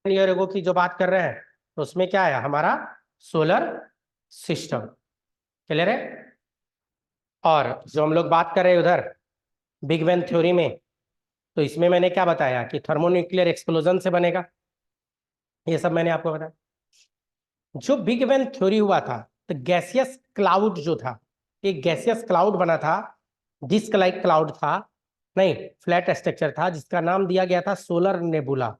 Year ago की जो बात कर रहे हैं तो उसमें क्या है हमारा सोलर सिस्टम। क्लियर है। और जो हम लोग बात कर रहे हैं उधर बिग बैंग थ्योरी में, तो इसमें मैंने क्या बताया कि थर्मोन्यूक्लियर एक्सप्लोजन से बनेगा। ये सब मैंने आपको बताया। जो बिग बैंग थ्योरी हुआ था तो गैसियस क्लाउड जो था, एक गैसियस क्लाउड बना था, डिस्क लाइक क्लाउड था, नहीं फ्लैट स्ट्रक्चर था, जिसका नाम दिया गया था सोलर नेबुला।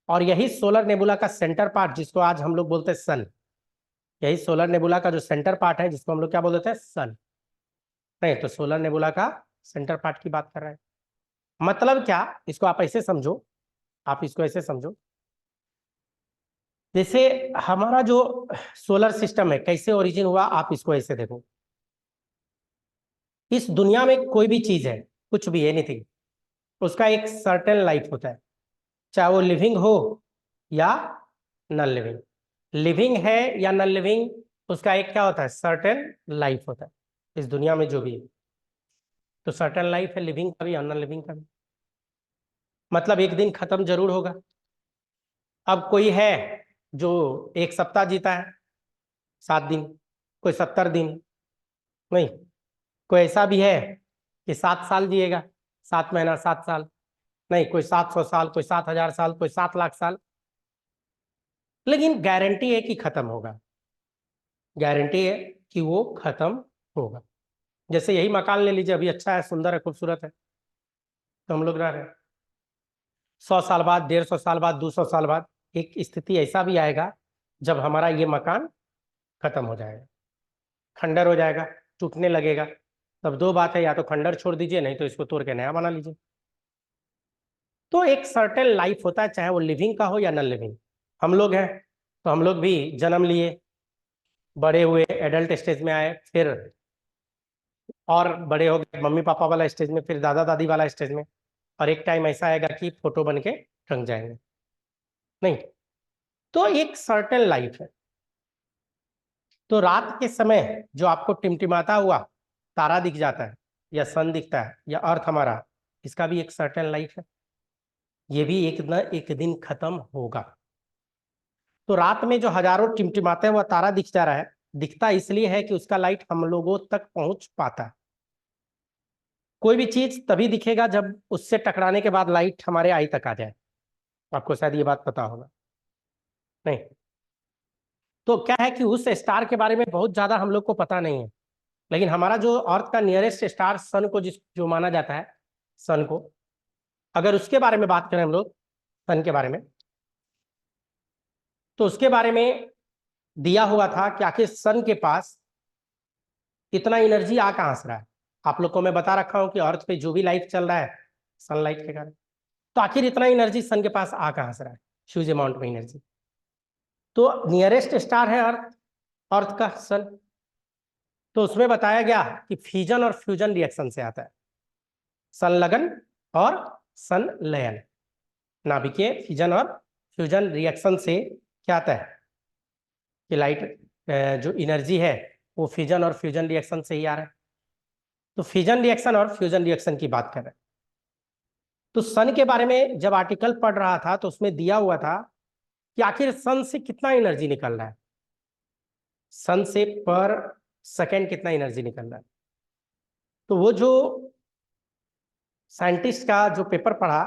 और यही सोलर नेबुला का सेंटर पार्ट जिसको आज हम लोग बोलते हैं सन, यही सोलर नेबुला का जो सेंटर पार्ट है जिसको हम लोग क्या बोलते हैं सन। नहीं तो सोलर नेबुला का सेंटर पार्ट की बात कर रहे हैं। मतलब क्या, इसको आप ऐसे समझो, आप इसको ऐसे समझो, जैसे हमारा जो सोलर सिस्टम है कैसे ओरिजिन हुआ, आप इसको ऐसे देखो। इस दुनिया में कोई भी चीज है, कुछ भी एनीथिंग, उसका एक सर्टेन लाइफ होता है, चाहे वो लिविंग हो या नॉन लिविंग। लिविंग है या नॉन लिविंग, उसका एक क्या होता है सर्टेन लाइफ होता है इस दुनिया में जो भी है। तो सर्टेन लाइफ है लिविंग का भी और नॉन लिविंग का भी। मतलब एक दिन खत्म जरूर होगा। अब कोई है जो एक सप्ताह जीता है, 7 दिन, कोई 70 दिन, नहीं कोई ऐसा भी है कि 7 साल जिएगा, 7 महीना 7 साल, नहीं कोई 700 साल, कोई 7,000 साल, कोई 7 लाख साल। लेकिन गारंटी है कि खत्म होगा, गारंटी है कि वो खत्म होगा। जैसे यही मकान ले लीजिए, अभी अच्छा है, सुंदर है, खूबसूरत है, तो हम लोग रह रहे हैं। 100 साल बाद, 150 साल बाद, 200 साल बाद एक स्थिति ऐसा भी आएगा जब हमारा ये मकान खत्म हो जाएगा, खंडर हो जाएगा, टूटने लगेगा। तब दो बात है, या तो खंडर छोड़ दीजिए, नहीं तो इसको तोड़ के नया बना लीजिए। तो एक सर्टेन लाइफ होता है, चाहे वो लिविंग का हो या नॉन लिविंग। हम लोग हैं तो हम लोग भी जन्म लिए, बड़े हुए, एडल्ट स्टेज में आए, फिर और बड़े हो गए मम्मी पापा वाला स्टेज में, फिर दादा दादी वाला स्टेज में, और एक टाइम ऐसा आएगा कि फोटो बन के टंग जाएंगे। नहीं, तो एक सर्टेन लाइफ है। तो रात के समय जो आपको टिमटिमाता हुआ तारा दिख जाता है, या सन दिखता है, या अर्थ हमारा, इसका भी एक सर्टेन लाइफ है। ये भी एक न एक दिन खत्म होगा। तो रात में जो हजारों टिमटिमाते हुआ तारा दिख जा रहा है, दिखता इसलिए है कि उसका लाइट हम लोगों तक पहुंच पाता है। कोई भी चीज तभी दिखेगा जब उससे टकराने के बाद लाइट हमारे आई तक आ जाए। आपको शायद ये बात पता होगा। नहीं तो क्या है कि उस स्टार के बारे में बहुत ज्यादा हम लोग को पता नहीं है, लेकिन हमारा जो अर्थ का नियरेस्ट स्टार सन को जिस जो माना जाता है, सन को, अगर उसके बारे में बात करें हम लोग, सन के बारे में, तो उसके बारे में दिया हुआ था कि आखिर सन के पास इतना एनर्जी आ कहां से रहा है। आप लोग को मैं बता रखा हूं कि अर्थ पे जो भी लाइफ चल रहा है सनलाइट के कारण। तो आखिर इतना एनर्जी सन के पास आ कहां से रहा है, ह्यूज अमाउंट में एनर्जी। तो नियरेस्ट स्टार है अर्थ, अर्थ का सन। तो उसमें बताया गया कि फ्यूजन और फ्यूजन रिएक्शन से आता है, संलग्न और संलयन, नाभिकीय फ्यूजन और फ्यूजन रिएक्शन से क्या आता है कि लाइट जो एनर्जी है वो फ्यूजन और फ्यूजन रिएक्शन से ही आ रहा है। तो फ्यूजन रिएक्शन और फ्यूजन रिएक्शन की बात कर रहे हैं। तो सन के बारे में जब आर्टिकल पढ़ रहा था तो उसमें दिया हुआ था कि आखिर सन से कितना एनर्जी निकल रहा है, सन से पर सेकेंड कितना एनर्जी निकल रहा है। तो वो जो साइंटिस्ट का जो पेपर पढ़ा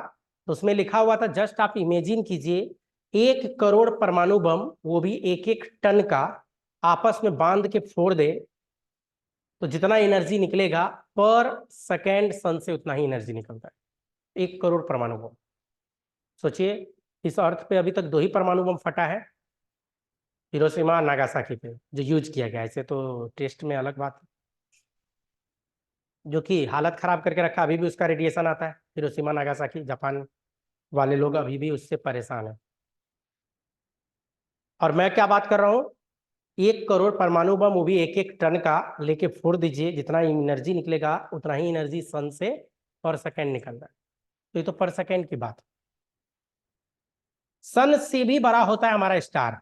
तो उसमें लिखा हुआ था, जस्ट आप इमेजिन कीजिए 1 करोड़ परमाणु बम, वो भी 1-1 टन का, आपस में बांध के फोड़ दे तो जितना एनर्जी निकलेगा पर सेकेंड सन से उतना ही एनर्जी निकलता है, 1 करोड़ परमाणु बम। सोचिए, इस अर्थ पे अभी तक 2 ही परमाणु बम फटा है, हिरोशिमा नागासाकी पे जो यूज किया गया। ऐसे तो टेस्ट में अलग बात है, जो कि हालत खराब करके रखा, अभी भी उसका रेडिएशन आता है। हिरोशिमा नागासाकी, जापान वाले लोग अभी भी उससे परेशान है। और मैं क्या बात कर रहा हूँ, 1 करोड़ परमाणु बम, वो भी 1-1 टन का लेके फोड़ दीजिए, जितना एनर्जी निकलेगा उतना ही एनर्जी सन से पर सेकेंड निकल रहा है। तो ये तो पर सेकेंड की बात। सन से भी बड़ा होता है हमारा स्टार,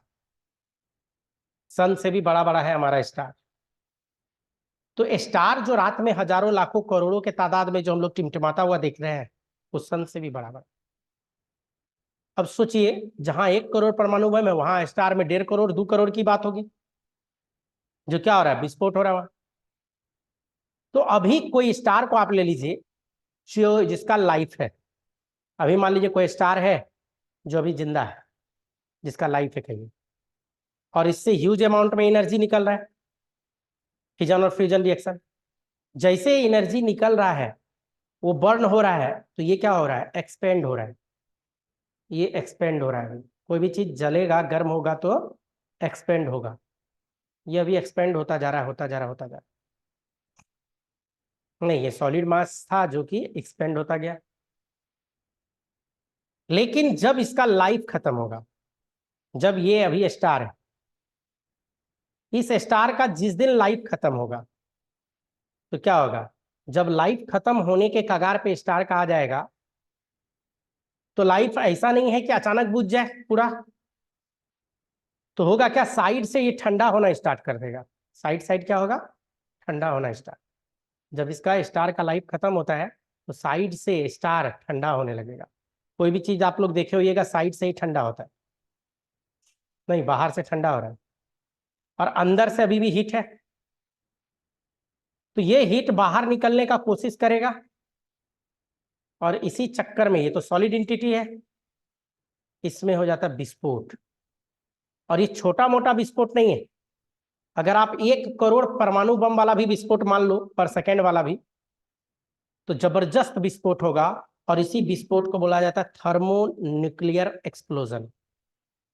सन से भी बड़ा बड़ा है हमारा स्टार। तो स्टार जो रात में हजारों लाखों करोड़ों के तादाद में जो हम लोग टिमटिमाता हुआ देख रहे हैं, वो सन से भी बड़ा बड़ा। अब सोचिए, जहां 1 करोड़ परमाणु बम है वहां स्टार में 1.5 करोड़ 2 करोड़ की बात होगी, जो क्या हो रहा है, विस्फोट हो रहा है वहां। तो अभी कोई स्टार को आप ले लीजिए जो जिसका लाइफ है, अभी मान लीजिए कोई स्टार है जो अभी जिंदा है, जिसका लाइफ है कहीं, और इससे ह्यूज अमाउंट में एनर्जी निकल रहा है, फिजन और फ्यूजन रिएक्शन। जैसे एनर्जी निकल रहा है वो बर्न हो रहा है, तो ये क्या हो रहा है, एक्सपेंड हो रहा है, ये एक्सपेंड हो रहा है। कोई भी चीज जलेगा, गर्म होगा तो एक्सपेंड होगा, ये अभी एक्सपेंड होता जा रहा है, होता जा रहा, होता जा रहा। नहीं, ये सॉलिड मास था जो कि एक्सपेंड होता गया। लेकिन जब इसका लाइफ खत्म होगा, जब ये अभी स्टार है, इस स्टार का जिस दिन लाइफ खत्म होगा तो क्या होगा, जब लाइफ खत्म होने के कगार पे स्टार का आ जाएगा, तो लाइफ ऐसा नहीं है कि अचानक बुझ जाए पूरा, तो होगा क्या, साइड से ये ठंडा होना स्टार्ट कर देगा। साइड साइड क्या होगा, ठंडा होना स्टार्ट। जब इसका स्टार का लाइफ खत्म होता है तो साइड से स्टार ठंडा होने लगेगा। कोई भी चीज आप लोग देखे होइएगा साइड से ही ठंडा होता है, नहीं बाहर से ठंडा हो रहा है, और अंदर से अभी भी हीट है, तो ये हीट बाहर निकलने का कोशिश करेगा, और इसी चक्कर में, ये तो सॉलिड एंटिटी है, इसमें हो जाता है विस्फोट। और ये छोटा मोटा विस्फोट नहीं है, अगर आप 1 करोड़ परमाणु बम वाला भी विस्फोट मान लो, पर सेकेंड वाला भी, तो जबरदस्त विस्फोट होगा। और इसी विस्फोट को बोला जाता है थर्मो न्यूक्लियर एक्सप्लोजन।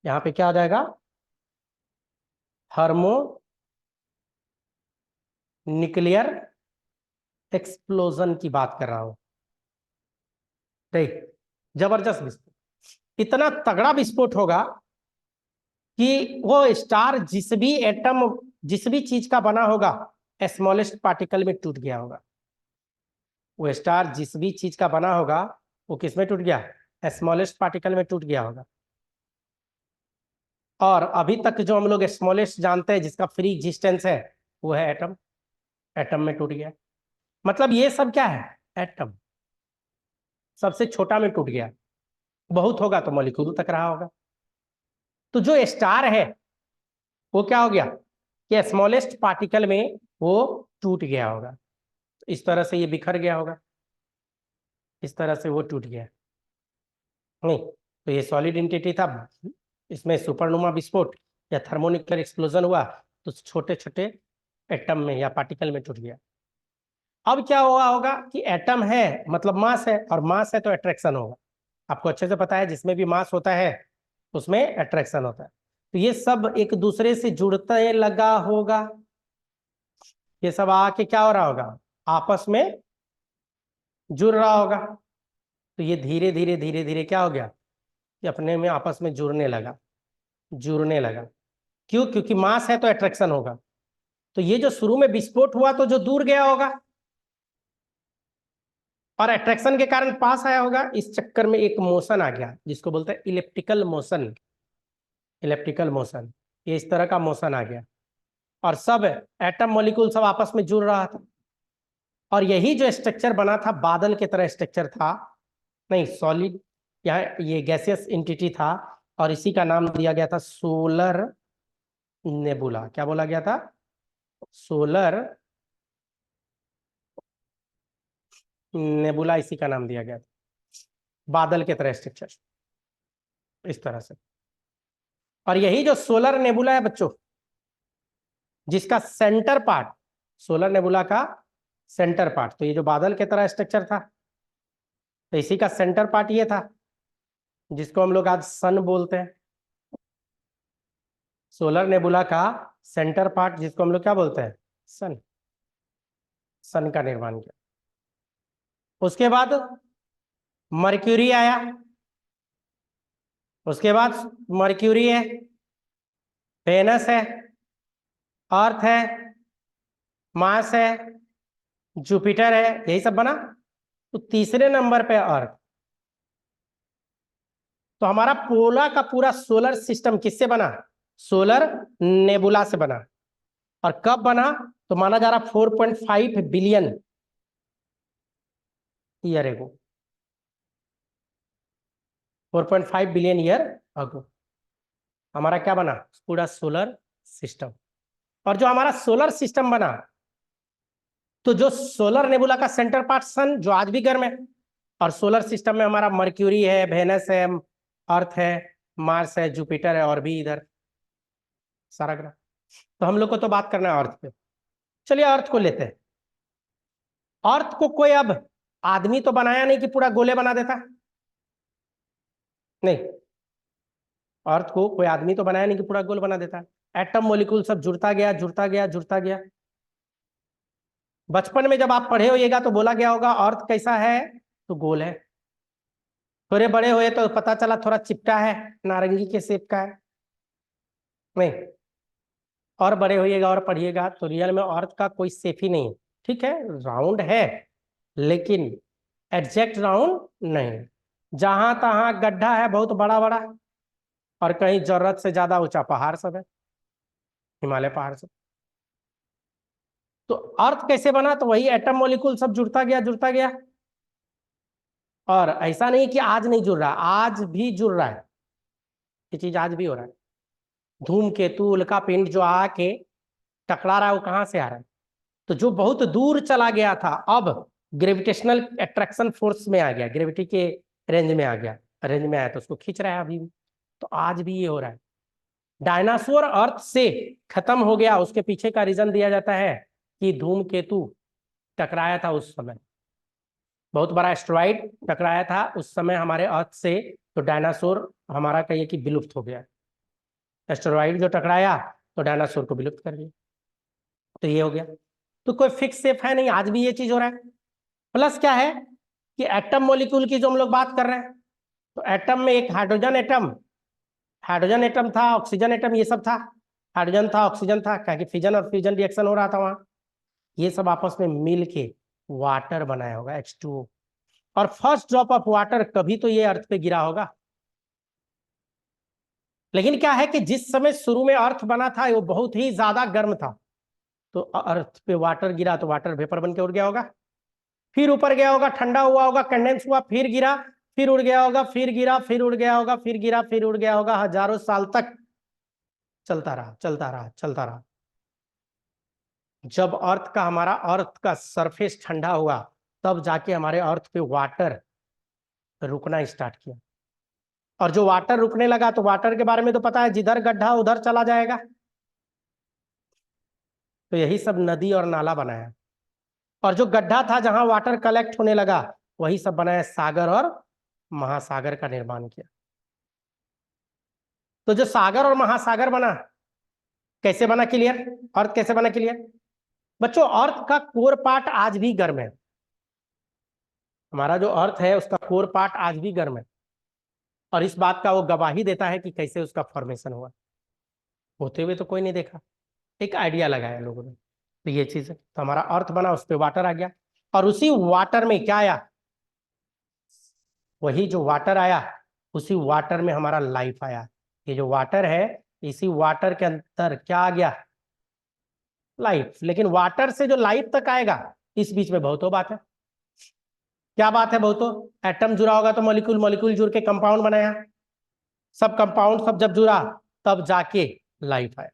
यहाँ पे क्या हो जाएगा, थर्मो न्यूक्लियर एक्सप्लोजन की बात कर रहा हूं। ठीक, जबरदस्त विस्फोट, इतना तगड़ा विस्फोट होगा कि वो स्टार जिस भी एटम, जिस भी चीज का बना होगा, स्मॉलेस्ट पार्टिकल में टूट गया होगा। वो स्टार जिस भी चीज का बना होगा वो किस में टूट गया, स्मॉलेस्ट पार्टिकल में टूट गया होगा। और अभी तक जो हम लोग स्मॉलेस्ट जानते हैं जिसका फ्री एग्जिस्टेंस है, वो है एटम। एटम में टूट गया, मतलब ये सब क्या है, एटम। सबसे छोटा में टूट गया, बहुत होगा तो मॉलिक्यूल तक रहा होगा। तो जो स्टार है वो क्या हो गया, कि स्मॉलेस्ट पार्टिकल में वो टूट गया होगा, इस तरह से ये बिखर गया होगा, इस तरह से वो टूट गया। नहीं, तो ये सॉलिड एंटिटी था, इसमें सुपरनोवा विस्फोट या थर्मोन्यूक्लियर एक्सप्लोजन हुआ तो छोटे छोटे एटम में या पार्टिकल में टूट गया। अब क्या हुआ होगा कि एटम है मतलब मास है, और मास है तो अट्रैक्शन होगा। आपको अच्छे से पता है जिसमें भी मास होता है उसमें अट्रैक्शन होता है, तो ये सब एक दूसरे से जुड़ते लगा होगा, ये सब आके क्या हो रहा होगा, आपस में जुड़ रहा होगा। तो ये धीरे धीरे धीरे धीरे क्या हो गया, ये अपने में आपस में जुड़ने लगा, जुड़ने लगा। क्यों, क्योंकि मास है तो अट्रैक्शन होगा। तो ये जो शुरू में विस्फोट हुआ तो जो दूर गया होगा, और अट्रैक्शन के कारण पास आया होगा, इस चक्कर में एक मोशन आ गया जिसको बोलते हैं इलेप्टिकल मोशन। इलेप्टिकल मोशन, ये इस तरह का मोशन आ गया, और सब एटम मॉलिक्यूल सब आपस में जुड़ रहा था, और यही जो स्ट्रक्चर बना था बादल के तरह स्ट्रक्चर था, नहीं सॉलिड, यहाँ ये गैसियस एंटिटी था, और इसी का नाम दिया गया था सोलर नेबुला। क्या बोला गया था, सोलर नेबुला, इसी का नाम दिया गया था, बादल के तरह स्ट्रक्चर, इस तरह से। और यही जो सोलर नेबुला है बच्चों, जिसका सेंटर पार्ट, सोलर नेबुला का सेंटर पार्ट, तो ये जो बादल के तरह स्ट्रक्चर था, तो इसी का सेंटर पार्ट ये था, जिसको हम लोग आज सन बोलते हैं। सोलर नेबुला का सेंटर पार्ट जिसको हम लोग क्या बोलते हैं, सन। सन का निर्माण किया। उसके बाद मर्क्यूरी आया, उसके बाद मर्क्यूरी है, वेनस है, अर्थ है, मार्स है, जुपिटर है, यही सब बना। तो तीसरे नंबर पे अर्थ। तो हमारा पूरा का पूरा सोलर सिस्टम किससे बना, सोलर नेबुला से बना। और कब बना, तो माना जा रहा 4.5 billion year ago. 4.5 billion year ago हमारा क्या बना, पूरा सोलर सिस्टम। और जो हमारा सोलर सिस्टम बना, तो जो सोलर नेबुला का सेंटर पार्ट सन, जो आज भी गर्म है, और सोलर सिस्टम में हमारा मर्क्यूरी है, वेनस है, अर्थ है, मार्स है, जुपिटर है, और भी इधर सारा ग्रह। तो हम लोग को तो बात करना है अर्थ पे। चलिए अर्थ को लेते हैं। अर्थ को कोई अब आदमी तो बनाया नहीं कि पूरा गोले बना देता, नहीं। अर्थ को कोई आदमी तो बनाया नहीं कि पूरा गोल बना देता। एटम मोलिक्यूल सब जुड़ता गया, जुड़ता गया, जुड़ता गया। बचपन में जब आप पढ़े होइएगा तो बोला गया होगा अर्थ कैसा है, तो गोल है। थोड़े बड़े हुए तो पता चला थोड़ा चिपटा है, नारंगी के शेप का है, नहीं। और बड़े होइएगा और पढ़िएगा तो रियल में अर्थ का कोई शेप ही नहीं है। ठीक है, राउंड है लेकिन एग्जैक्ट राउंड नहीं। जहां तहां गड्ढा है बहुत बड़ा बड़ा, और कहीं जरूरत से ज्यादा ऊंचा पहाड़ सब है, हिमालय पहाड़ सब। तो अर्थ कैसे बना, तो वही एटम मॉलिक्यूल सब जुड़ता गया, जुड़ता गया। और ऐसा नहीं कि आज नहीं जुड़ रहा, आज भी जुड़ रहा है। ये चीज आज भी हो रहा है। धूमकेतु उल्का पिंड जो आके टकरा रहा है, वो कहाँ से आ रहा है, तो जो बहुत दूर चला गया था अब ग्रेविटेशनल अट्रैक्शन फोर्स में आ गया, ग्रेविटी के रेंज में आ गया, रेंज में आया तो उसको खींच रहा है अभी भी। तो आज भी ये हो रहा है। डायनासोर अर्थ से खत्म हो गया, उसके पीछे का रीजन दिया जाता है कि धूमकेतु टकराया था उस समय, बहुत बड़ा एस्ट्रॉइड टकराया था उस समय हमारे अर्थ से, तो डायनासोर हमारा कहिए कि विलुप्त हो गया। एस्ट्रॉइड जो टकराया तो डायनासोर को विलुप्त कर दिया, तो ये हो गया। तो कोई फिक्स शेप है नहीं, आज भी ये चीज हो रहा है। प्लस क्या है कि एटम मॉलिक्यूल की जो हम लोग बात कर रहे हैं, तो एटम में एक हाइड्रोजन एटम, हाइड्रोजन एटम था, ऑक्सीजन एटम, ये सब था। हाइड्रोजन था, ऑक्सीजन था, क्या कि फिजन और फ्यूजन रिएक्शन हो रहा था वहां। ये सब आपस में मिल के वाटर बनाया होगा, H2O। और फर्स्ट ड्रॉप ऑफ वाटर कभी तो ये अर्थ पे गिरा होगा। लेकिन क्या है कि जिस समय शुरू में अर्थ बना था वो बहुत ही ज्यादा गर्म था, तो अर्थ पे वाटर गिरा तो वाटर वेपर बन के उड़ गया होगा, फिर ऊपर गया होगा, ठंडा हुआ होगा, कंडेंस हुआ, फिर गिरा, फिर उड़ गया होगा, फिर गिरा, फिर उड़ गया होगा, फिर गिरा, फिर उड़ गया होगा। हजारों साल तक चलता रहा, चलता रहा, चलता रहा। जब अर्थ का, हमारा अर्थ का सरफेस ठंडा हुआ, तब जाके हमारे अर्थ पे वाटर रुकना स्टार्ट किया। और जो वाटर रुकने लगा, तो वाटर के बारे में तो पता है, जिधर गड्ढा उधर चला जाएगा। तो यही सब नदी और नाला बनाया। और जो गड्ढा था जहां वाटर कलेक्ट होने लगा, वही सब बनाया, सागर और महासागर का निर्माण किया। तो जो सागर और महासागर बना, कैसे बना, क्लियर? अर्थ कैसे बना, क्लियर? बच्चों, अर्थ का कोर पार्ट आज भी गर्म है। हमारा जो अर्थ है उसका कोर पार्ट आज भी गर्म है, और इस बात का वो गवाही देता है कि कैसे उसका फॉर्मेशन हुआ। होते हुए तो कोई नहीं देखा, एक आइडिया लगाया लोगों ने, तो ये चीज है। तो हमारा अर्थ बना, उस पर वाटर आ गया, और उसी वाटर में क्या आया, वही जो वाटर आया, उसी वाटर में हमारा लाइफ आया। ये जो वाटर है, इसी वाटर के अंदर क्या आ गया, लाइफ। लेकिन वाटर से जो लाइफ तक आएगा, इस बीच में बहुतों बात है। क्या बात है, बहुतों? एटम जुड़ा होगा तो मॉलिक्यूल, मॉलिक्यूल जुड़ के कंपाउंड बनाया, सब कंपाउंड सब जब जुड़ा तब जाके लाइफ आया।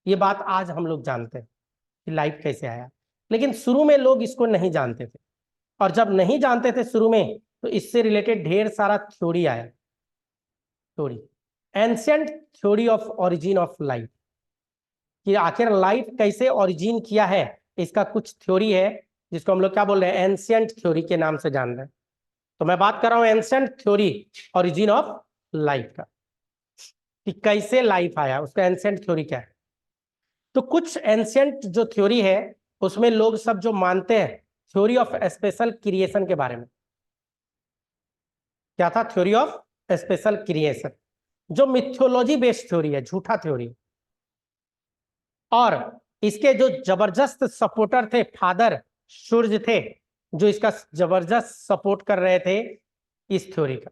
ये बात आज हम लोग जानते हैं कि लाइफ कैसे आया, लेकिन शुरू में लोग इसको नहीं जानते थे। और जब नहीं जानते थे शुरू में, तो इससे रिलेटेड ढेर सारा थ्योरी आया। Theory, ancient theory of origin of life, कि आखिर लाइफ कैसे ओरिजिन किया है, इसका कुछ थ्योरी है, जिसको हम लोग क्या बोल रहे हैं, एंशिएंट थ्योरी के नाम से जान रहे हैं। तो मैं बात कर रहा हूं ancient theory origin of life का, कि कैसे लाइफ आया, उसका एंशिएंट थ्योरी क्या है। तो कुछ एंशिएंट जो थ्योरी है, उसमें लोग सब जो मानते हैं थ्योरी ऑफ स्पेशल क्रिएशन के बारे में। क्या था? थ्योरी ऑफ स्पेशल क्रिएशन, जो मिथोलॉजी बेस्ड थ्योरी है, झूठा थ्योरी। और इसके जो जबरदस्त सपोर्टर थे, फादर सूर्य थे, जो इसका जबरदस्त सपोर्ट कर रहे थे इस थ्योरी का।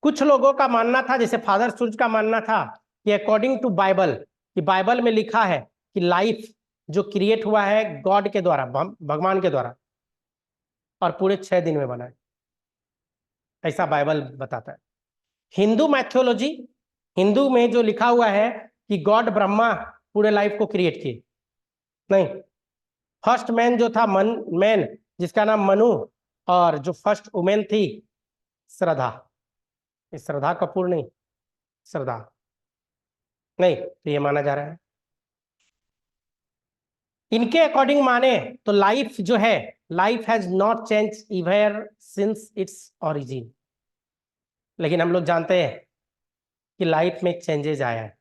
कुछ लोगों का मानना था, जैसे फादर सूर्य का मानना था कि अकॉर्डिंग टू बाइबल, कि बाइबल में लिखा है कि लाइफ जो क्रिएट हुआ है गॉड के द्वारा, भगवान के द्वारा, और पूरे 6 दिन में बना है, ऐसा बाइबल बताता है। हिंदू मैथोलॉजी, हिंदू में जो लिखा हुआ है कि गॉड ब्रह्मा पूरे लाइफ को क्रिएट किए, नहीं, फर्स्ट मैन जो था मैन जिसका नाम मनु, और जो फर्स्ट वुमेन थी श्रद्धा, श्रद्धा कपूर नहीं, श्रद्धा नहीं, तो ये माना जा रहा है। इनके अकॉर्डिंग माने तो लाइफ जो है, life has not change इवर since its origin, लेकिन हम लोग जानते हैं कि लाइफ में चेंजेस आया है।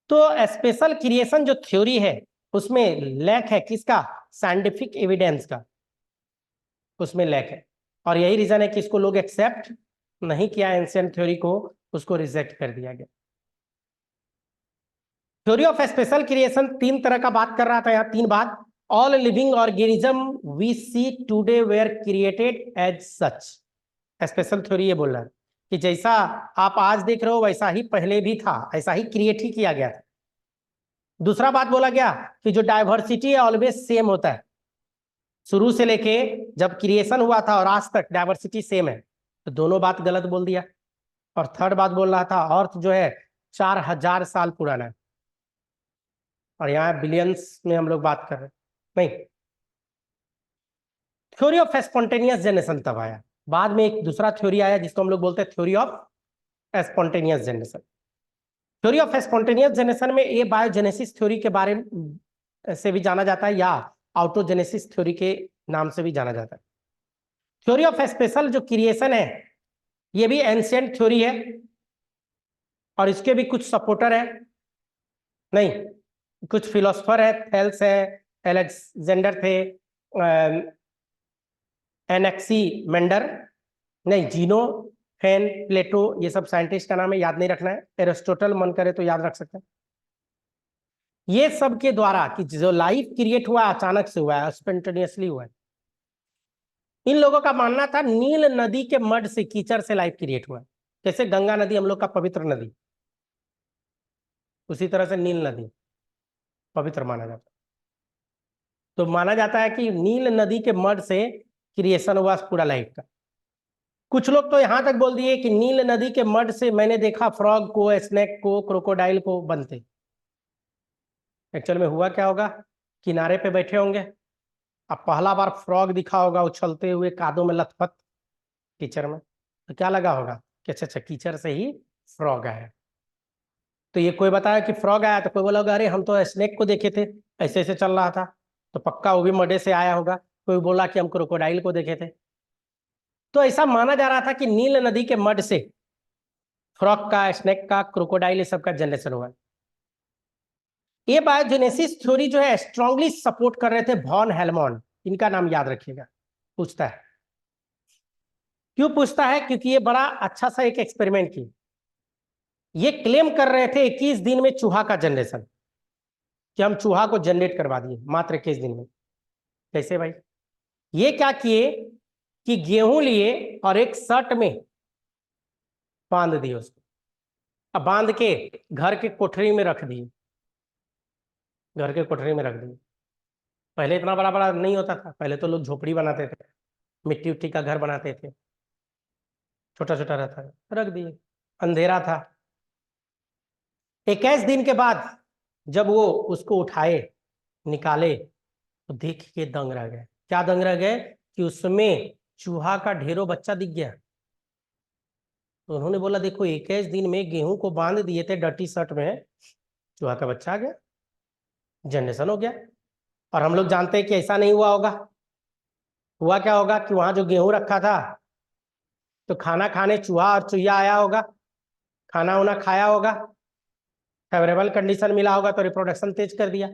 तो स्पेशल क्रिएशन जो थ्योरी है उसमें लैक है किसका, साइंटिफिक एविडेंस का, उसमें लैक है, और यही रीजन है कि इसको लोग एक्सेप्ट नहीं किया, एंशिएंट थ्योरी को, उसको रिजेक्ट कर दिया गया। थ्योरी ऑफ स्पेशल क्रिएशन तीन तरह का बात कर रहा था यहाँ, तीन बात। All living organism we see today were created as such, special theory ये बोल रहा है कि जैसा आप आज देख रहे हो वैसा ही पहले भी था, ऐसा ही क्रिएट ही किया गया था। दूसरा बात बोला गया कि जो डाइवर्सिटी है ऑलवेज सेम होता है, शुरू से लेके जब क्रिएशन हुआ था और आज तक डाइवर्सिटी सेम है, तो दोनों बात गलत बोल दिया। और थर्ड बात बोल रहा था अर्थ जो है 4000 साल पुराना है, और यहाँ बिलियंस में हम लोग बात कर रहे हैं, नहीं। थ्योरी ऑफ स्पॉन्टेनियस जनरेशन तब आया, बाद में एक दूसरा थ्योरी आया जिसको हम लोग बोलते हैं theory of spontaneous generation. Theory of spontaneous generation में ये बायोजेनेसिस थ्योरी के बारे में से भी जाना जाता है, या ऑटोजेनेसिस थ्योरी के नाम से भी जाना जाता है। थ्योरी ऑफ स्पेशल जो क्रिएशन है ये भी एंशिएंट थ्योरी है, और इसके भी कुछ सपोर्टर है, नहीं, कुछ फिलोसफर है, थेल्स है, एलेक्जेंडर थे, एनेक्सी मेंडर, नहीं, जीनो, फेन, प्लेटो, ये सब साइंटिस्ट का नाम है, याद नहीं रखना है, एरिस्टोटल मन करे तो याद रख सकते हैं। ये सब के द्वारा कि जो लाइफ क्रिएट हुआ अचानक से हुआ है, स्पॉन्टेनियसली हुआ है। इन लोगों का मानना था नील नदी के मड से, कीचड़ से लाइफ क्रिएट हुआ है। जैसे गंगा नदी हम लोग का पवित्र नदी, उसी तरह से नील नदी पवित्र माना जाता है। तो माना जाता है कि नील नदी के मड से क्रिएशन हुआ पूरा लाइफ का। कुछ लोग तो यहां तक बोल दिए कि नील नदी के मड से मैंने देखा फ्रॉग को, स्नेक को, क्रोकोडाइल को बनते। एक्चुअल में हुआ क्या होगा, किनारे पे बैठे होंगे, अब पहला बार फ्रॉग दिखा होगा उछलते हुए कादों में लथपथ कीचड़ में, तो क्या लगा होगा कि अच्छा अच्छा कीचड़ से ही फ्रॉग आया। तो ये कोई बताया कि फ्रॉग आया, तो कोई बोला होगा अरे हम तो स्नेक को देखे थे, ऐसे ऐसे चल रहा था, तो पक्का वो भी मडे से आया होगा। कोई बोला कि हम क्रोकोडाइल को देखे थे। तो ऐसा माना जा रहा था कि नील नदी के मड से फ्रॉग का, स्नेक का, क्रोकोडाइल, ये सब का जनरेशन हुआ। ये बायोजेनेसिस थ्योरी जो है स्ट्रांगली सपोर्ट कर रहे थे वॉन हेलमॉन्ड, इनका नाम याद रखिएगा, पूछता है। क्यों पूछता है, क्योंकि ये बड़ा अच्छा सा एक एक्सपेरिमेंट की। ये क्लेम कर रहे थे 21 दिन में चूहा का जनरेशन, कि हम चूहा को जनरेट करवा दिए मात्र 21 दिन में। कैसे भाई? ये क्या किए कि गेहूं लिए और एक शर्ट में बांध दिए उसको, अब बांध के घर के कोठरी में रख दिए, घर के कोठरी में रख दिए। पहले इतना बड़ा बड़ा नहीं होता था, पहले तो लोग झोपड़ी बनाते थे, मिट्टी उट्टी का घर बनाते थे, छोटा छोटा रहता था, रख दिए, अंधेरा था। 21 दिन के बाद जब वो उसको उठाए, निकाले, तो देख के दंग रह गए। क्या दंग रह गए? कि उसमें चूहा का ढेरों बच्चा दिख गया। तो उन्होंने बोला देखो 21 दिन में गेहूं को बांध दिए थे डर्टी शर्ट में, चूहा का बच्चा आ गया, जनरेशन हो गया। और हम लोग जानते हैं कि ऐसा नहीं हुआ होगा। हुआ क्या होगा कि वहां जो गेहूं रखा था, तो खाना खाने चूहा और चुहिया आया होगा, खाना वाना खाया होगा, फेवरेबल कंडीशन मिला होगा, तो रिप्रोडक्शन तेज कर दिया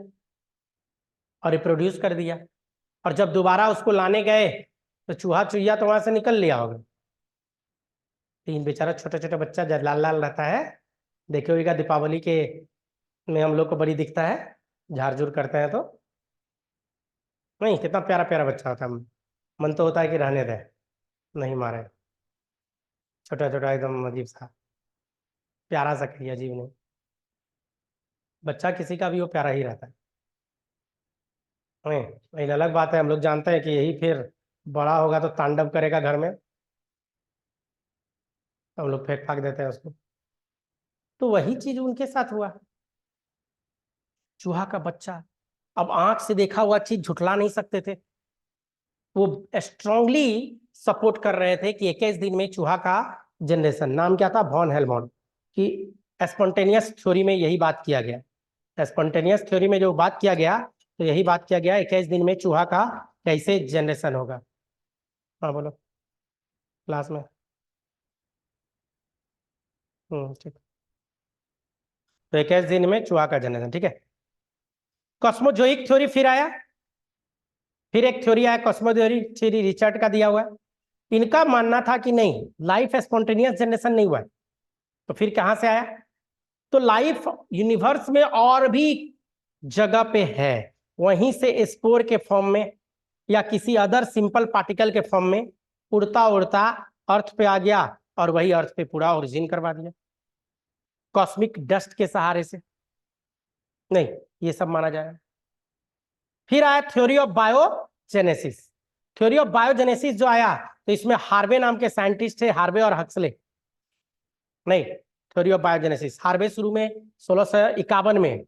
और रिप्रोड्यूस कर दिया। और जब दोबारा उसको लाने गए तो चूहा चुहिया तो वहां से निकल लिया होगा। तीन बेचारा छोटा छोटा बच्चा जब लाल लाल रहता है, देखे होगा दीपावली के में हम लोग को बड़ी दिखता है, झाड़ झूर करते हैं तो, नहीं, कितना प्यारा प्यारा बच्चा होता है। मन तो होता है कि रहने दे, नहीं मारे, छोटा छोटा एकदम अजीब सा, प्यारा सा, कहीं अजीब नहीं, बच्चा किसी का भी वो प्यारा ही रहता है। नहीं, लेकिन अलग बात है, हम लोग जानते हैं कि यही फिर बड़ा होगा तो तांडव करेगा घर में, हम लोग फेंक फाक देते हैं उसको। तो वही चीज उनके साथ हुआ। चूहा का बच्चा, अब आंख से देखा हुआ चीज झुठला नहीं सकते थे, वो स्ट्रांगली सपोर्ट कर रहे थे कि 21 दिन में चूहा का जनरेशन। नाम क्या था? Van Helmont. कि स्पॉन्टेनियस थ्योरी में यही बात किया गया, स्पॉन्टेनियस थ्योरी में जो बात किया गया तो यही बात किया गया 21 दिन में चूहा का कैसे जनरेशन होगा। हाँ बोलो क्लास में। ठीक। तो 21 दिन में चूहा का जनरेशन, ठीक है। कॉस्मोजोइक थ्योरी फिर आया, फिर एक थ्योरी आया कॉस्मोजोइक थ्योरी, रिचर्ड का दिया हुआ है। इनका मानना था कि नहीं, लाइफ स्पॉन्टेनियस जनरेशन नहीं हुआ है। तो फिर कहां से आया? तो लाइफ यूनिवर्स में और भी जगह पे है, वहीं से स्पोर के फॉर्म में या किसी अदर सिंपल पार्टिकल के फॉर्म में उड़ता उड़ता अर्थ पे आ गया और वही अर्थ पे पूरा ओरिजिन करवा दिया कॉस्मिक डस्ट के सहारे से। नहीं, ये सब माना जाएगा। फिर आया theory of biogenesis. Theory of biogenesis जो आया तो इसमें हार्वे नाम के साइंटिस्ट थे, हार्वे और हक्सले। नहीं, थ्योरी ऑफ बायोजेनेसिस हार्वे शुरू में 1651 में,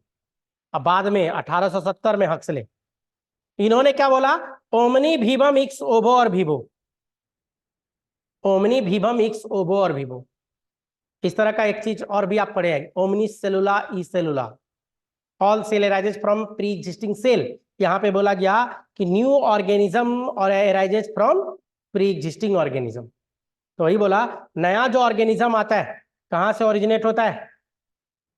अब बाद में 1870 में हक्सले। इन्होंने क्या बोला? ओमनी भीवम इक्स ओवो और वीवो, ओमनी भीवम इक्स ओवो और वीवो। इस तरह का एक चीज और भी आप पढ़े हैं, omni cellula e cellula, all cell arises from pre existing cell. यहाँ पे बोला गया कि न्यू ऑर्गेनिज्म और arises from pre existing organism. तो वही बोला, नया जो ऑर्गेनिज्म आता है कहाँ से ओरिजिनेट होता है?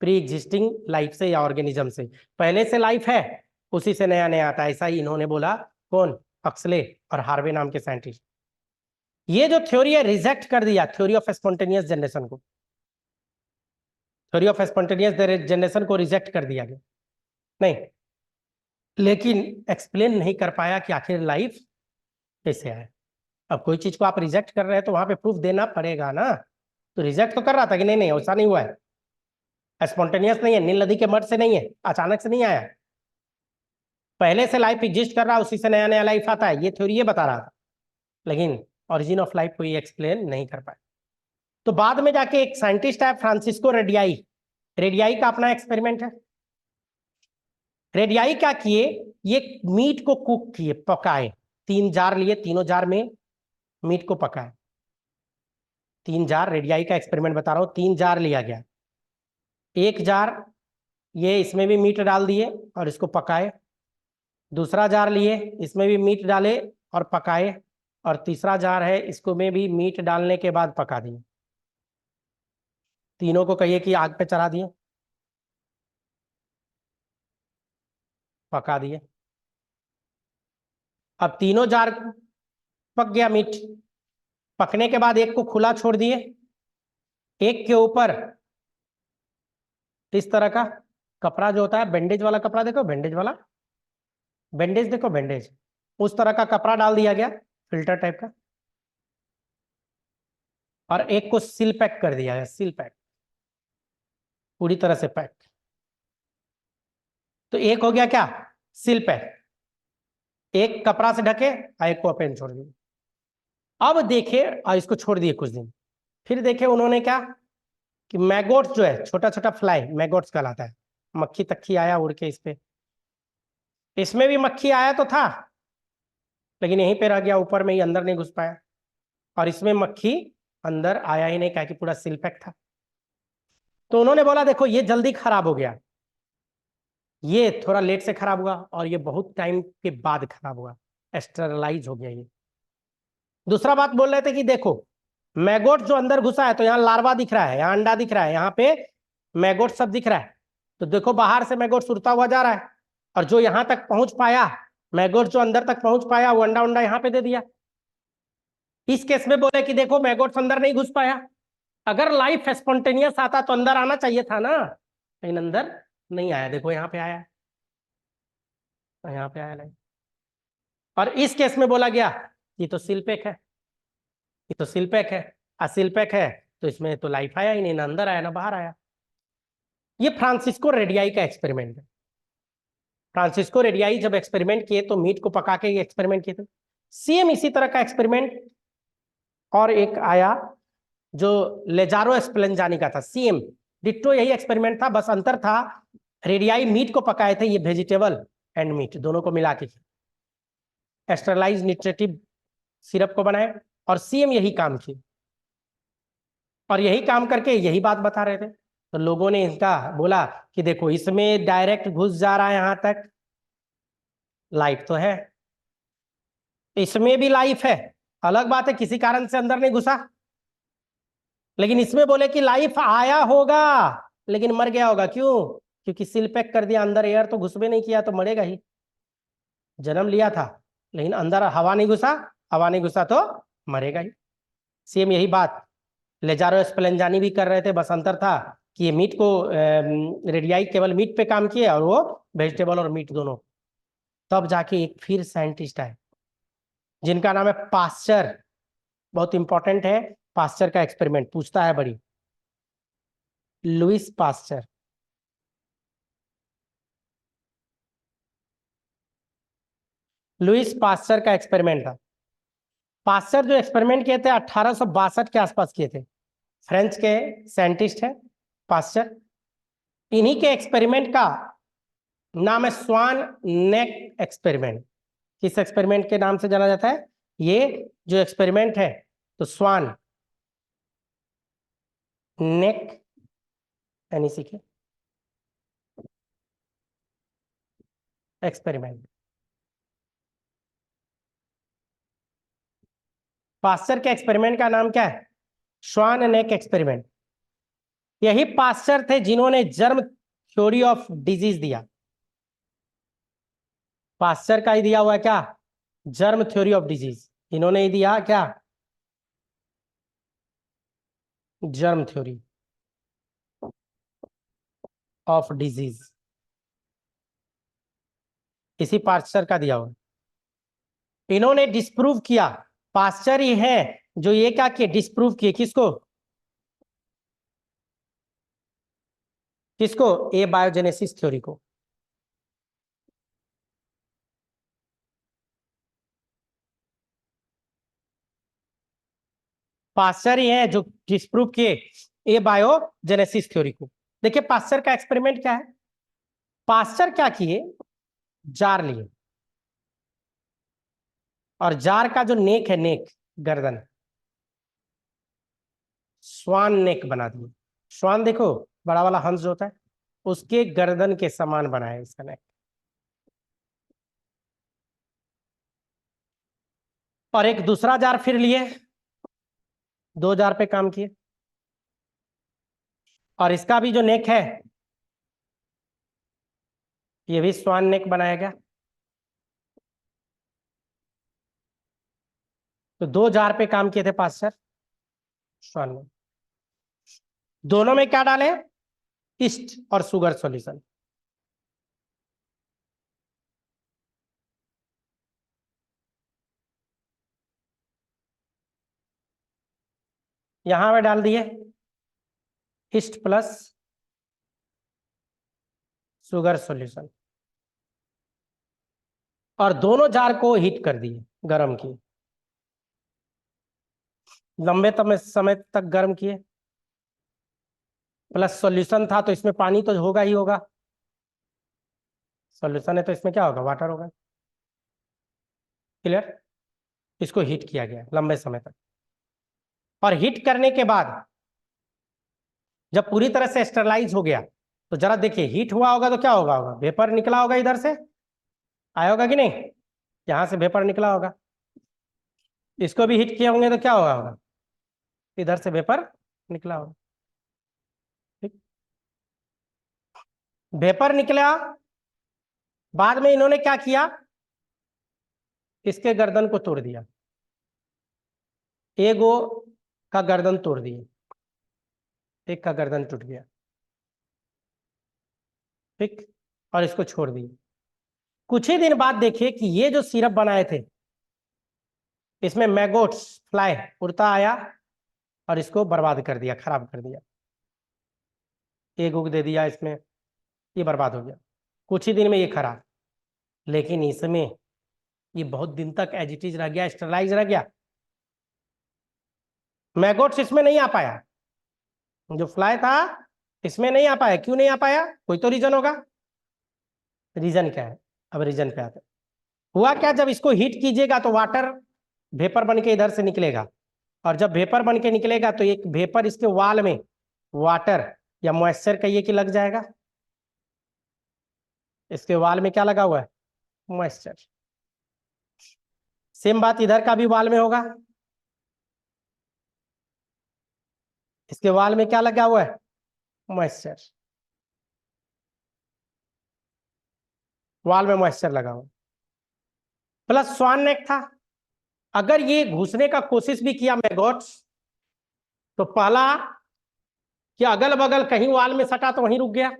प्री एग्जिस्टिंग लाइफ से या ऑर्गेनिज्म से। पहले से लाइफ है, उसी से नया नया आता है। ऐसा ही इन्होंने बोला, कौन? हक्सले और हार्वे नाम के साइंटिस्ट। ये जो थ्योरी है रिजेक्ट कर दिया थ्योरी ऑफ स्पॉन्टेनियस जनरेशन को, थ्योरी ऑफ स्पॉन्टेनियस जनरेशन को रिजेक्ट कर दिया गया। नहीं, लेकिन एक्सप्लेन नहीं कर पाया कि आखिर लाइफ कैसे आए। अब कोई चीज को आप रिजेक्ट कर रहे हैं तो वहां पे प्रूफ देना पड़ेगा ना। तो रिजेक्ट तो कर रहा था कि नहीं नहीं ऐसा नहीं हुआ है, स्पॉन्टेनियस नहीं है, नील नदी के मर्ज से नहीं है, अचानक से नहीं आया, पहले से लाइफ एग्जिस्ट कर रहा है, उसी से नया नया लाइफ आता है, ये थ्योरी ये बता रहा था। लेकिन ओरिजिन ऑफ लाइफ को ये एक्सप्लेन नहीं कर पाया। तो बाद में जाके एक साइंटिस्ट है फ्रांसिस्को रेडियाई, रेडियाई का अपना एक्सपेरिमेंट है। रेडियाई क्या किए, ये मीट को कुक किए, पकाए। 3 जार लिए, तीनों जार में मीट को पकाए। 3 जार, रेडियाई का एक्सपेरिमेंट बता रहा हूं, 3 जार लिया गया। एक जार ये इसमें भी मीट डाल दिए और इसको पकाए। दूसरा जार लिए, इसमें भी मीट डाले और पकाए। और तीसरा जार है, इसको में भी मीट डालने के बाद पका दिए। तीनों को कहिए कि आग पे चढ़ा दिए, पका दिए। अब तीनों जार पक गया मीट। पकने के बाद एक को खुला छोड़ दिए, एक के ऊपर इस तरह का कपड़ा जो होता है, बैंडेज वाला कपड़ा, देखो बैंडेज वाला, बैंडेज देखो बैंडेज, उस तरह का कपड़ा डाल दिया गया, फिल्टर टाइप का। और एक को सील पैक कर दिया है, सील पैक, पूरी तरह से पैक। तो एक हो गया क्या? Seal pack. एक कपड़ा से ढके और एक को ओपन छोड़ दिए। अब देखे और इसको छोड़ दिए कुछ दिन, फिर देखे उन्होंने क्या कि मैगोट्स जो है, छोटा छोटा फ्लाई, मैगोट्स कहलाता है, मक्खी तक्खी आया उड़ के इस पे। इसमें भी मक्खी आया तो था, लेकिन यहीं पे रह गया, ऊपर में ही, अंदर नहीं घुस पाया। और इसमें मक्खी अंदर आया ही नहीं, क्या कि पूरा सील पैक था। तो उन्होंने बोला देखो ये जल्दी खराब हो गया, ये थोड़ा लेट से खराब हुआ, और ये बहुत टाइम के बाद खराब हुआ, स्टरलाइज हो गया ये। दूसरा बात बोल रहे थे कि देखो मैगोट जो अंदर घुसा है, तो यहाँ लार्वा दिख रहा है, यहाँ अंडा दिख रहा है, यहाँ पे मैगोट सब दिख रहा है। तो देखो बाहर से मैगोट उड़ता हुआ जा रहा है, और जो यहाँ तक पहुंच पाया, मैगोट जो अंदर तक पहुंच पाया, वो अंडा उंडा यहाँ पे दे दिया। इस केस में बोले कि देखो मैगोट्स अंदर नहीं घुस पाया, अगर लाइफ स्पॉन्टेनियस आता तो अंदर आना चाहिए था ना, लेकिन अंदर नहीं आया। देखो यहाँ पे आया, यहाँ पे आया लाइफ। और इस केस में बोला गया ये तो सील पैक है, ये तो सील पैक है, सील पैक है, तो इसमें तो लाइफ आया ही नहीं, ना अंदर आया ना बाहर आया। ये फ्रांसिस्को रेडियाई का एक्सपेरिमेंट है। फ्रांसिस्को रेडियाई जब एक्सपेरिमेंट किए तो मीट को पका के एक्सपेरिमेंट किए थे। सेम इसी तरह का एक्सपेरिमेंट और एक आया जो लेजारो स्प्लेंजानी का था, सेम डिट्टो यही एक्सपेरिमेंट था, बस अंतर था रेडियाई मीट को पकाए थे, ये वेजिटेबल एंड मीट दोनों को मिला के एस्टरलाइज निट्रेटिव सिरप को बनाए और सेम यही काम किए और यही काम करके यही बात बता रहे थे। तो लोगों ने इनका बोला कि देखो इसमें डायरेक्ट घुस जा रहा है यहां तक, लाइफ तो है, इसमें भी लाइफ है, अलग बात है किसी कारण से अंदर नहीं घुसा, लेकिन इसमें बोले कि लाइफ आया होगा लेकिन मर गया होगा, क्यों? क्योंकि सील पैक कर दिया, अंदर एयर तो घुस भी नहीं किया तो मरेगा ही। जन्म लिया था लेकिन अंदर हवा नहीं घुसा, हवा नहीं घुसा तो मरेगा ही। सेम यही बात लेजारो स्प्लेंजानी भी कर रहे थे, बस अंतर था कि ये मीट को रेडियाई केवल मीट पे काम किए और वो वेजिटेबल और मीट दोनों। तब जाके एक फिर साइंटिस्ट आए जिनका नाम है पास्चर, बहुत इंपॉर्टेंट है, पास्चर का एक्सपेरिमेंट पूछता है बड़ी, लुइस पास्चर। लुइस पास्चर का एक्सपेरिमेंट था। पास्चर जो एक्सपेरिमेंट किए थे 1862 के आसपास किए थे, फ्रेंच के साइंटिस्ट है पास्चर। इन्हीं के एक्सपेरिमेंट का नाम है स्वान नेक एक्सपेरिमेंट। किस एक्सपेरिमेंट के नाम से जाना जाता है ये जो एक्सपेरिमेंट है? तो स्वान नेक यानी सीखे एक्सपेरिमेंट। पास्चर के एक्सपेरिमेंट का नाम क्या है? स्वान नेक एक्सपेरिमेंट। यही पास्चर थे जिन्होंने जर्म थ्योरी ऑफ डिजीज दिया। पास्चर का ही दिया हुआ है क्या? जर्म थ्योरी ऑफ डिजीज, इन्होंने ही दिया क्या? जर्म थ्योरी ऑफ डिजीज, इसी पास्चर का दिया हुआ। इन्होंने डिस्प्रूव किया, पास्चर ही है जो ये क्या किए, डिस्प्रूव किए। किसको? किसको? ए बायोजेनेसिस थ्योरी को। पास्चर ही है जो डिस्प्रूव किए ए बायोजेनेसिस थ्योरी को। देखिए पास्चर का एक्सपेरिमेंट क्या है। पास्चर क्या किए, जार लिए और जार का जो नेक है, नेक गर्दन, स्वान नेक बना दिए। स्वान देखो बड़ा वाला हंस जो होता है, उसके गर्दन के समान बनाया इसका नेक। और एक दूसरा जार फिर लिए, दो जार पे काम किए और इसका भी जो नेक है ये भी स्वान नेक बनाया गया। तो दो जार पे काम किए थे पास्चर, स्वान नेक। दोनों में क्या डाले? ईस्ट और शुगर सॉल्यूशन। यहां में डाल दिए ईस्ट प्लस शुगर सॉल्यूशन और दोनों जार को हीट कर दिए, गर्म किए, लंबे समय तक गर्म किए। प्लस सॉल्यूशन था तो इसमें पानी तो होगा ही होगा, सॉल्यूशन है तो इसमें क्या होगा, वाटर होगा। क्लियर? इसको हीट किया गया लंबे समय तक और हीट करने के बाद जब पूरी तरह से स्टरलाइज हो गया तो जरा देखिए हीट हुआ होगा तो क्या होगा, वेपर निकला होगा, इधर से आया होगा कि नहीं, यहां से वेपर निकला होगा। इसको भी हीट किए होंगे तो क्या होगा, इधर से वेपर निकला होगा। ठीक, वेपर निकला, बाद में इन्होंने क्या किया, इसके गर्दन को तोड़ दिया, एगो का गर्दन तोड़ दिए, एक का गर्दन टूट गया। ठीक, और इसको छोड़ दिए। कुछ ही दिन बाद देखिए कि ये जो सिरप बनाए थे इसमें मैगोट्स, फ्लाई उड़ता आया और इसको बर्बाद कर दिया, खराब कर दिया, एक उग दे दिया इसमें, ये बर्बाद हो गया। कुछ ही दिन में ये खराब, लेकिन इसमें ये बहुत दिन तक एज इट इज रह गया, स्टरलाइज रह गया। मैगोट्स इसमें नहीं आ पाया, जो फ्लाई था इसमें नहीं आ पाया। क्यों नहीं आ पाया? कोई तो रीजन होगा। रीजन क्या है? अब रीजन पे आते हैं। हुआ क्या, जब इसको हीट कीजिएगा तो वाटर वेपर बन के इधर से निकलेगा, और जब वेपर बन के निकलेगा तो एक वेपर इसके वाल में वाटर या मॉइस्चर कहिए कि लग जाएगा। इसके वाल में क्या लगा हुआ है? मॉइस्चर। सेम बात इधर का भी वाल में होगा। इसके वाल में क्या लगा हुआ है? मॉइस्चर। वाल में मॉइस्चर लगा हुआ, प्लस स्वान नेक था। अगर ये घुसने का कोशिश भी किया मैगोट्स, तो पहला कि अगल बगल कहीं वाल में सटा तो वहीं रुक गया,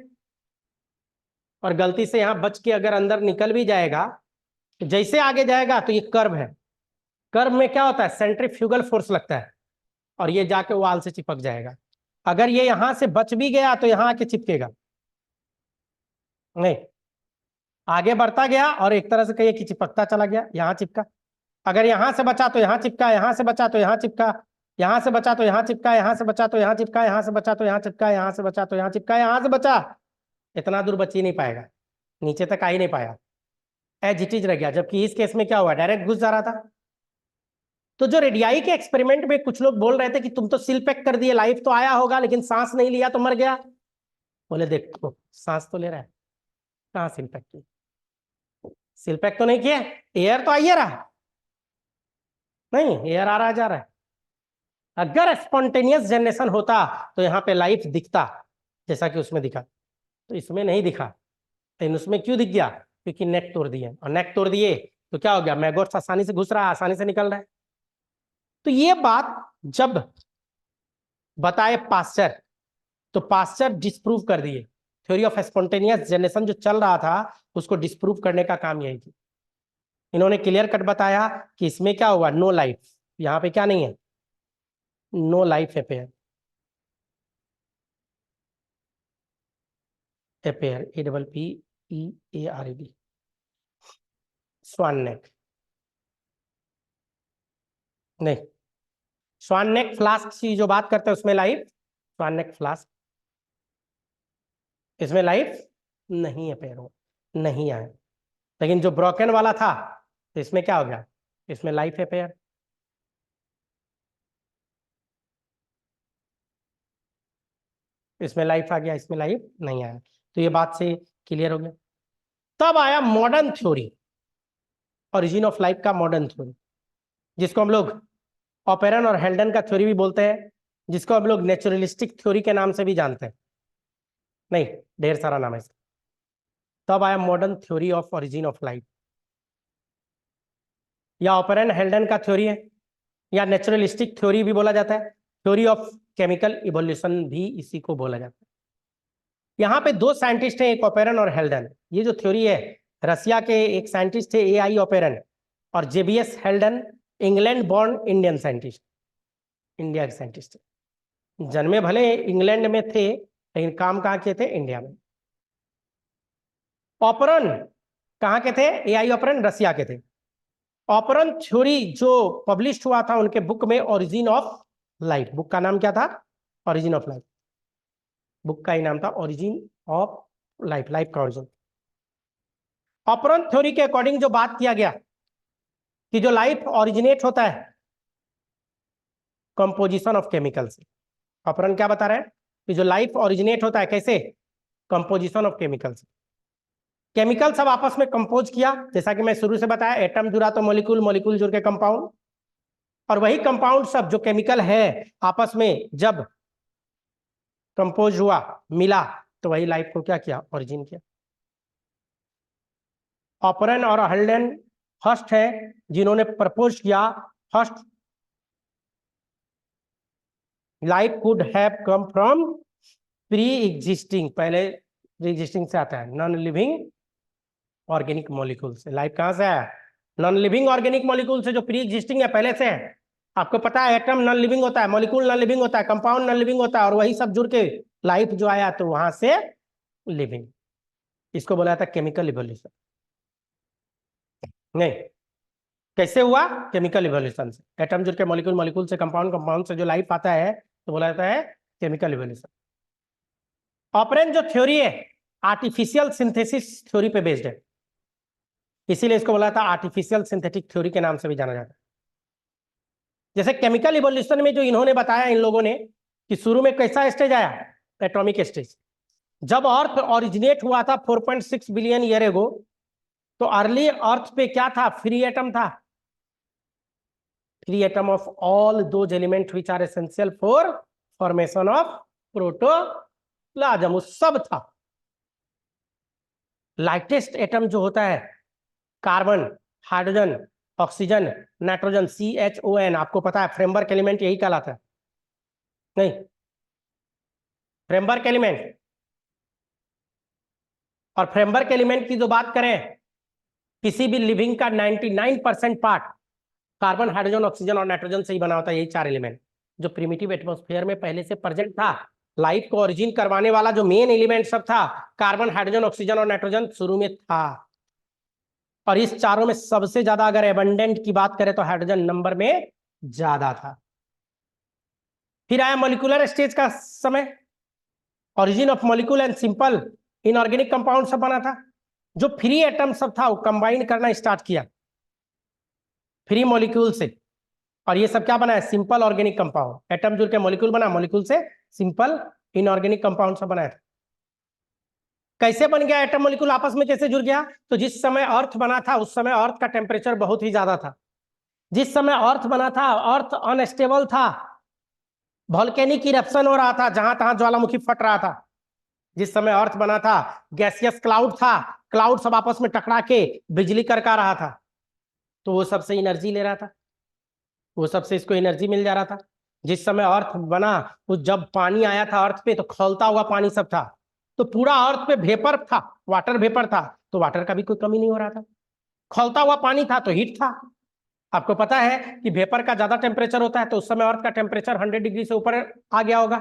और गलती से यहां बच के अगर अंदर निकल भी जाएगा तो जैसे आगे जाएगा तो ये कर्व है। कर्व में क्या होता है? सेंट्रीफ्यूगल फोर्स लगता है, और ये जाके वाल से चिपक जाएगा। अगर ये यहां से बच भी गया तो यहां आके चिपकेगा नहीं, आगे बढ़ता गया और एक तरह से कहिए कि चिपकता चला गया, यहां चिपका। अगर यहां से बचा तो यहां चिपका, यहां से बचा तो यहां चिपका, यहां से बचा तो यहां चिपका, यहां से बचा तो यहां चिपका, यहां से बचा तो यहां चिपका, यहां से बचा तो यहां चिपका, यहां से बचा। इतना दूर बच ही नहीं पाएगा, नीचे तक आ ही नहीं पाया, एज इट इज रह गया। जबकि इस केस में क्या हुआ? डायरेक्ट घुस जा रहा था। तो जो रेडियाई के एक्सपेरिमेंट में कुछ लोग बोल रहे थे कि तुम तो सील पैक कर दिए, लाइफ तो आया होगा लेकिन सांस नहीं लिया तो मर गया। बोले देखो सांस तो ले रहा है, कहाँ सील पैक की? सील पैक तो नहीं किया, एयर तो आइए रहा, नहीं एयर आ रहा जा रहा है। अगर स्पॉन्टेनियस जनरेशन होता तो यहाँ पे लाइफ दिखता जैसा कि उसमें दिखा, तो इसमें नहीं दिखा। लेकिन उसमें क्यों दिख गया? क्योंकि नेक तोड़ दिए, और नेक तोड़ दिए तो क्या हो गया? मैगोट्स आसानी से घुस रहा है, आसानी से निकल रहा है। तो ये बात जब बताए पास्चर, तो पास्चर डिस्प्रूव कर दिए। थ्योरी ऑफ स्पॉन्टेनियस जनरेशन जो चल रहा था उसको डिस्प्रूव करने का काम यही थी। इन्होंने क्लियर कट बताया कि इसमें क्या हुआ? नो लाइफ, यहाँ पे क्या नहीं है? No life appear. Appear, APPEARED, swan neck नहीं। स्वान नेक फ्लास्क की जो बात करते हैं उसमें लाइफ, स्वान नेक फ्लास्क, इसमें लाइफ नहीं है, पैरों नहीं आए। लेकिन जो ब्रोकन वाला था तो इसमें क्या हो गया? इसमें लाइफ है पैर, इसमें लाइफ आ गया, इसमें लाइफ नहीं आया। तो ये बात से क्लियर हो गया। तब आया modern theory, origin of life का मॉडर्न थ्योरी, जिसको हम लोग ऑपेरन और हेल्डन का थ्योरी भी बोलते हैं, जिसको हम लोग नेचुरलिस्टिक थ्योरी के नाम से भी जानते हैं। नहीं, ढेर सारा नाम है इसका। तब आया modern theory of origin of life, या ऑपेरन हेल्डन का थ्योरी है, या नेचुरलिस्टिक थ्योरी भी बोला जाता है, थ्योरी ऑफ केमिकल इवोल्यूशन भी इसी को बोला जाता है। यहाँ पे दो साइंटिस्ट हैं, एक ओपेरन और हेल्डन। ये जो थ्योरी है, रसिया के एक साइंटिस्ट थे AI ओपेरन, और JBS हेल्डन, England born Indian scientist, India के साइंटिस्ट। जन्मे भले इंग्लैंड में थे लेकिन काम कहाँ किए थे? इंडिया में। ओपेरन कहाँ के थे? AI ओपेरन रसिया के थे। ओपेरन थ्योरी जो पब्लिश हुआ था उनके बुक में, ओरिजिन ऑफ लाइफ, बुक का नाम क्या था? ओरिजिन ऑफ लाइफ, बुक का ही नाम था ओरिजिन ऑफ लाइफ, लाइफ का ओरिजिन। ओपेरन थ्योरी के अकॉर्डिंग जो बात किया गया कि जो लाइफ ओरिजिनेट होता है कंपोजिशन ऑफ केमिकल से। ओपेरन क्या बता रहे हैं कि जो लाइफ ओरिजिनेट होता है कैसे? कंपोजिशन ऑफ केमिकल से। केमिकल सब आपस में कंपोज किया, जैसा कि मैं शुरू से बताया, एटम जुड़ा तो मॉलिक्यूल, मॉलिक्यूल जुड़ के कंपाउंड, और वही कंपाउंड सब जो केमिकल है आपस में जब कंपोज हुआ, मिला, तो वही लाइफ को क्या किया? ओरिजिन किया। ओपेरन और हेल्डन फर्स्ट है जिन्होंने प्रपोज किया, first life could have come from pre existing, पहले प्री एग्जिस्टिंग से आता है, नॉन लिविंग ऑर्गेनिक मॉलिक्यूल से। लाइफ कहां से आया? नॉन लिविंग ऑर्गेनिक मॉलिक्यूल से, जो प्री एग्जिस्टिंग है, पहले से है। आपको पता है एटम नॉन लिविंग होता है, मॉलिक्यूल नॉन लिविंग होता है, कंपाउंड नॉन लिविंग होता है, और वही सब जुड़ के लाइफ जो आया तो वहां से लिविंग। इसको बोला था केमिकल इवोल्यूशन। नहीं, कैसे हुआ? केमिकल इवोल्यूशन से। एटम जुड़ के मॉलिक्यूल, मॉलिक्यूल से कंपाउंड, कंपाउंड से जो लाइफ आता है तो बोला जाता है केमिकल इवोल्यूशन। ऑपरेंट जो थ्योरी है आर्टिफिशियल सिंथेसिस थ्योरी पे बेस्ड है, इसीलिए इसको बोला था आर्टिफिशियल सिंथेटिक थ्योरी के नाम से भी जाना जाता है। जैसे केमिकल इवोल्यूशन में जो इन्होंने बताया इन लोगों ने कि शुरू में कैसा स्टेज आया, एटॉमिक स्टेज। जब अर्थ ओरिजिनेट हुआ था 4.6 बिलियन ईयर एगो, तो अर्ली अर्थ पे क्या था? फ्री एटम था। Free atom of all those element which are essential for formation of protoplasm, वो सब था। लाइटेस्ट एटम जो होता है carbon, hydrogen, oxygen, nitrogen, CHON, आपको पता है फ्रेमवर्क एलिमेंट यही कहलाता है। नहीं, फ्रेमवर्क एलिमेंट। और फ्रेमवर्क एलिमेंट की जो बात करें, किसी भी लिविंग का 99% पार्ट कार्बन, हाइड्रोजन, ऑक्सीजन और नाइट्रोजन से ही बना होता है। यही चार एलिमेंट जो प्रिमिटिव एटमॉस्फेयर में पहले से प्रेजेंट था। लाइफ को ओरिजिन करवाने वाला जो मेन एलिमेंट सब था, कार्बन, हाइड्रोजन, ऑक्सीजन और नाइट्रोजन, शुरू में था। और इस चारों में सबसे ज्यादा अगर एबंडेंट की बात करें तो हाइड्रोजन नंबर में ज्यादा था। फिर आया मॉलिक्यूलर स्टेज का समय। Origin of molecule and simple inorganic compound सब बना था। जो फ्री एटम सब था वो कंबाइन करना स्टार्ट किया फ्री मॉलिक्यूल से, और ये सब क्या बना है? Simple organic compound. एटम जुड़ के मॉलिक्यूल बना, मॉलिक्यूल से सिंपल इनऑर्गेनिक कंपाउंड सब बनाया था। कैसे बन गया एटम मॉलिक्यूल आपस में कैसे जुड़ गया? तो जिस समय अर्थ बना था उस समय अर्थ का टेम्परेचर बहुत ही ज्यादा था। जिस समय अर्थ बना था अर्थ अनस्टेबल था, वॉल्केनिक इरप्शन हो रहा था, जहां तहां ज्वालामुखी फट रहा था। जिस समय अर्थ बना था गैसियस क्लाउड था, क्लाउड सब आपस में टकरा के बिजली करका रहा था, तो वो सबसे एनर्जी ले रहा था, वो सबसे इसको एनर्जी मिल जा रहा था। जिस समय अर्थ बना वो जब पानी आया था अर्थ पे तो खौलता हुआ पानी सब था, तो पूरा अर्थ पे वेपर था, वाटर वेपर था, तो वाटर का भी कोई कमी नहीं हो रहा था। खौलता हुआ पानी था तो हीट था। आपको पता है कि वेपर का ज्यादा टेम्परेचर होता है, तो उस समय अर्थ का टेम्परेचर 100 डिग्री से ऊपर आ गया होगा,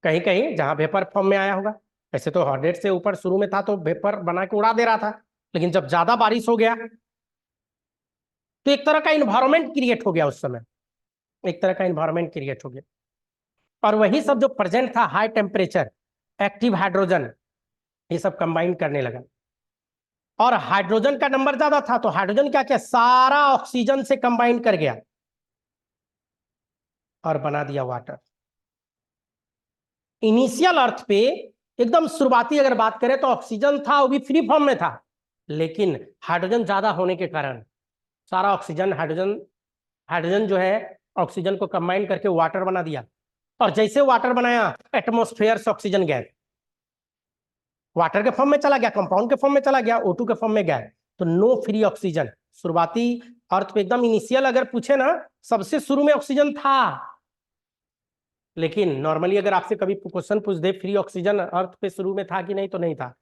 कहीं कहीं जहां वेपर फॉर्म में आया होगा। ऐसे तो 100 से ऊपर शुरू में था तो वेपर बना के उड़ा दे रहा था, लेकिन जब ज्यादा बारिश हो गया तो एक तरह का इन्वायरमेंट क्रिएट हो गया। उस समय एक तरह का इन्वायरमेंट क्रिएट हो गया, और वही सब जो प्रेजेंट था हाई टेम्परेचर, एक्टिव हाइड्रोजन, ये सब कंबाइन करने लगा। और हाइड्रोजन का नंबर ज्यादा था तो हाइड्रोजन क्या किया? सारा ऑक्सीजन से कंबाइन कर गया और बना दिया वाटर। इनिशियल अर्थ पे एकदम शुरुआती अगर बात करें तो ऑक्सीजन था, वो भी फ्री फॉर्म में था, लेकिन हाइड्रोजन ज्यादा होने के कारण सारा ऑक्सीजन, हाइड्रोजन हाइड्रोजन जो है ऑक्सीजन को कंबाइन करके वाटर बना दिया। और जैसे वाटर बनाया एटमॉस्फेयर से ऑक्सीजन गैस वाटर के फॉर्म में चला गया, कंपाउंड के फॉर्म में चला गया, O2 के फॉर्म में गया, तो नो फ्री ऑक्सीजन। शुरुआती अर्थ पे एकदम इनिशियल अगर पूछे ना, सबसे शुरू में ऑक्सीजन था, लेकिन नॉर्मली अगर आपसे कभी क्वेश्चन पूछ दे फ्री ऑक्सीजन अर्थ पे शुरू में था कि नहीं, तो नहीं था,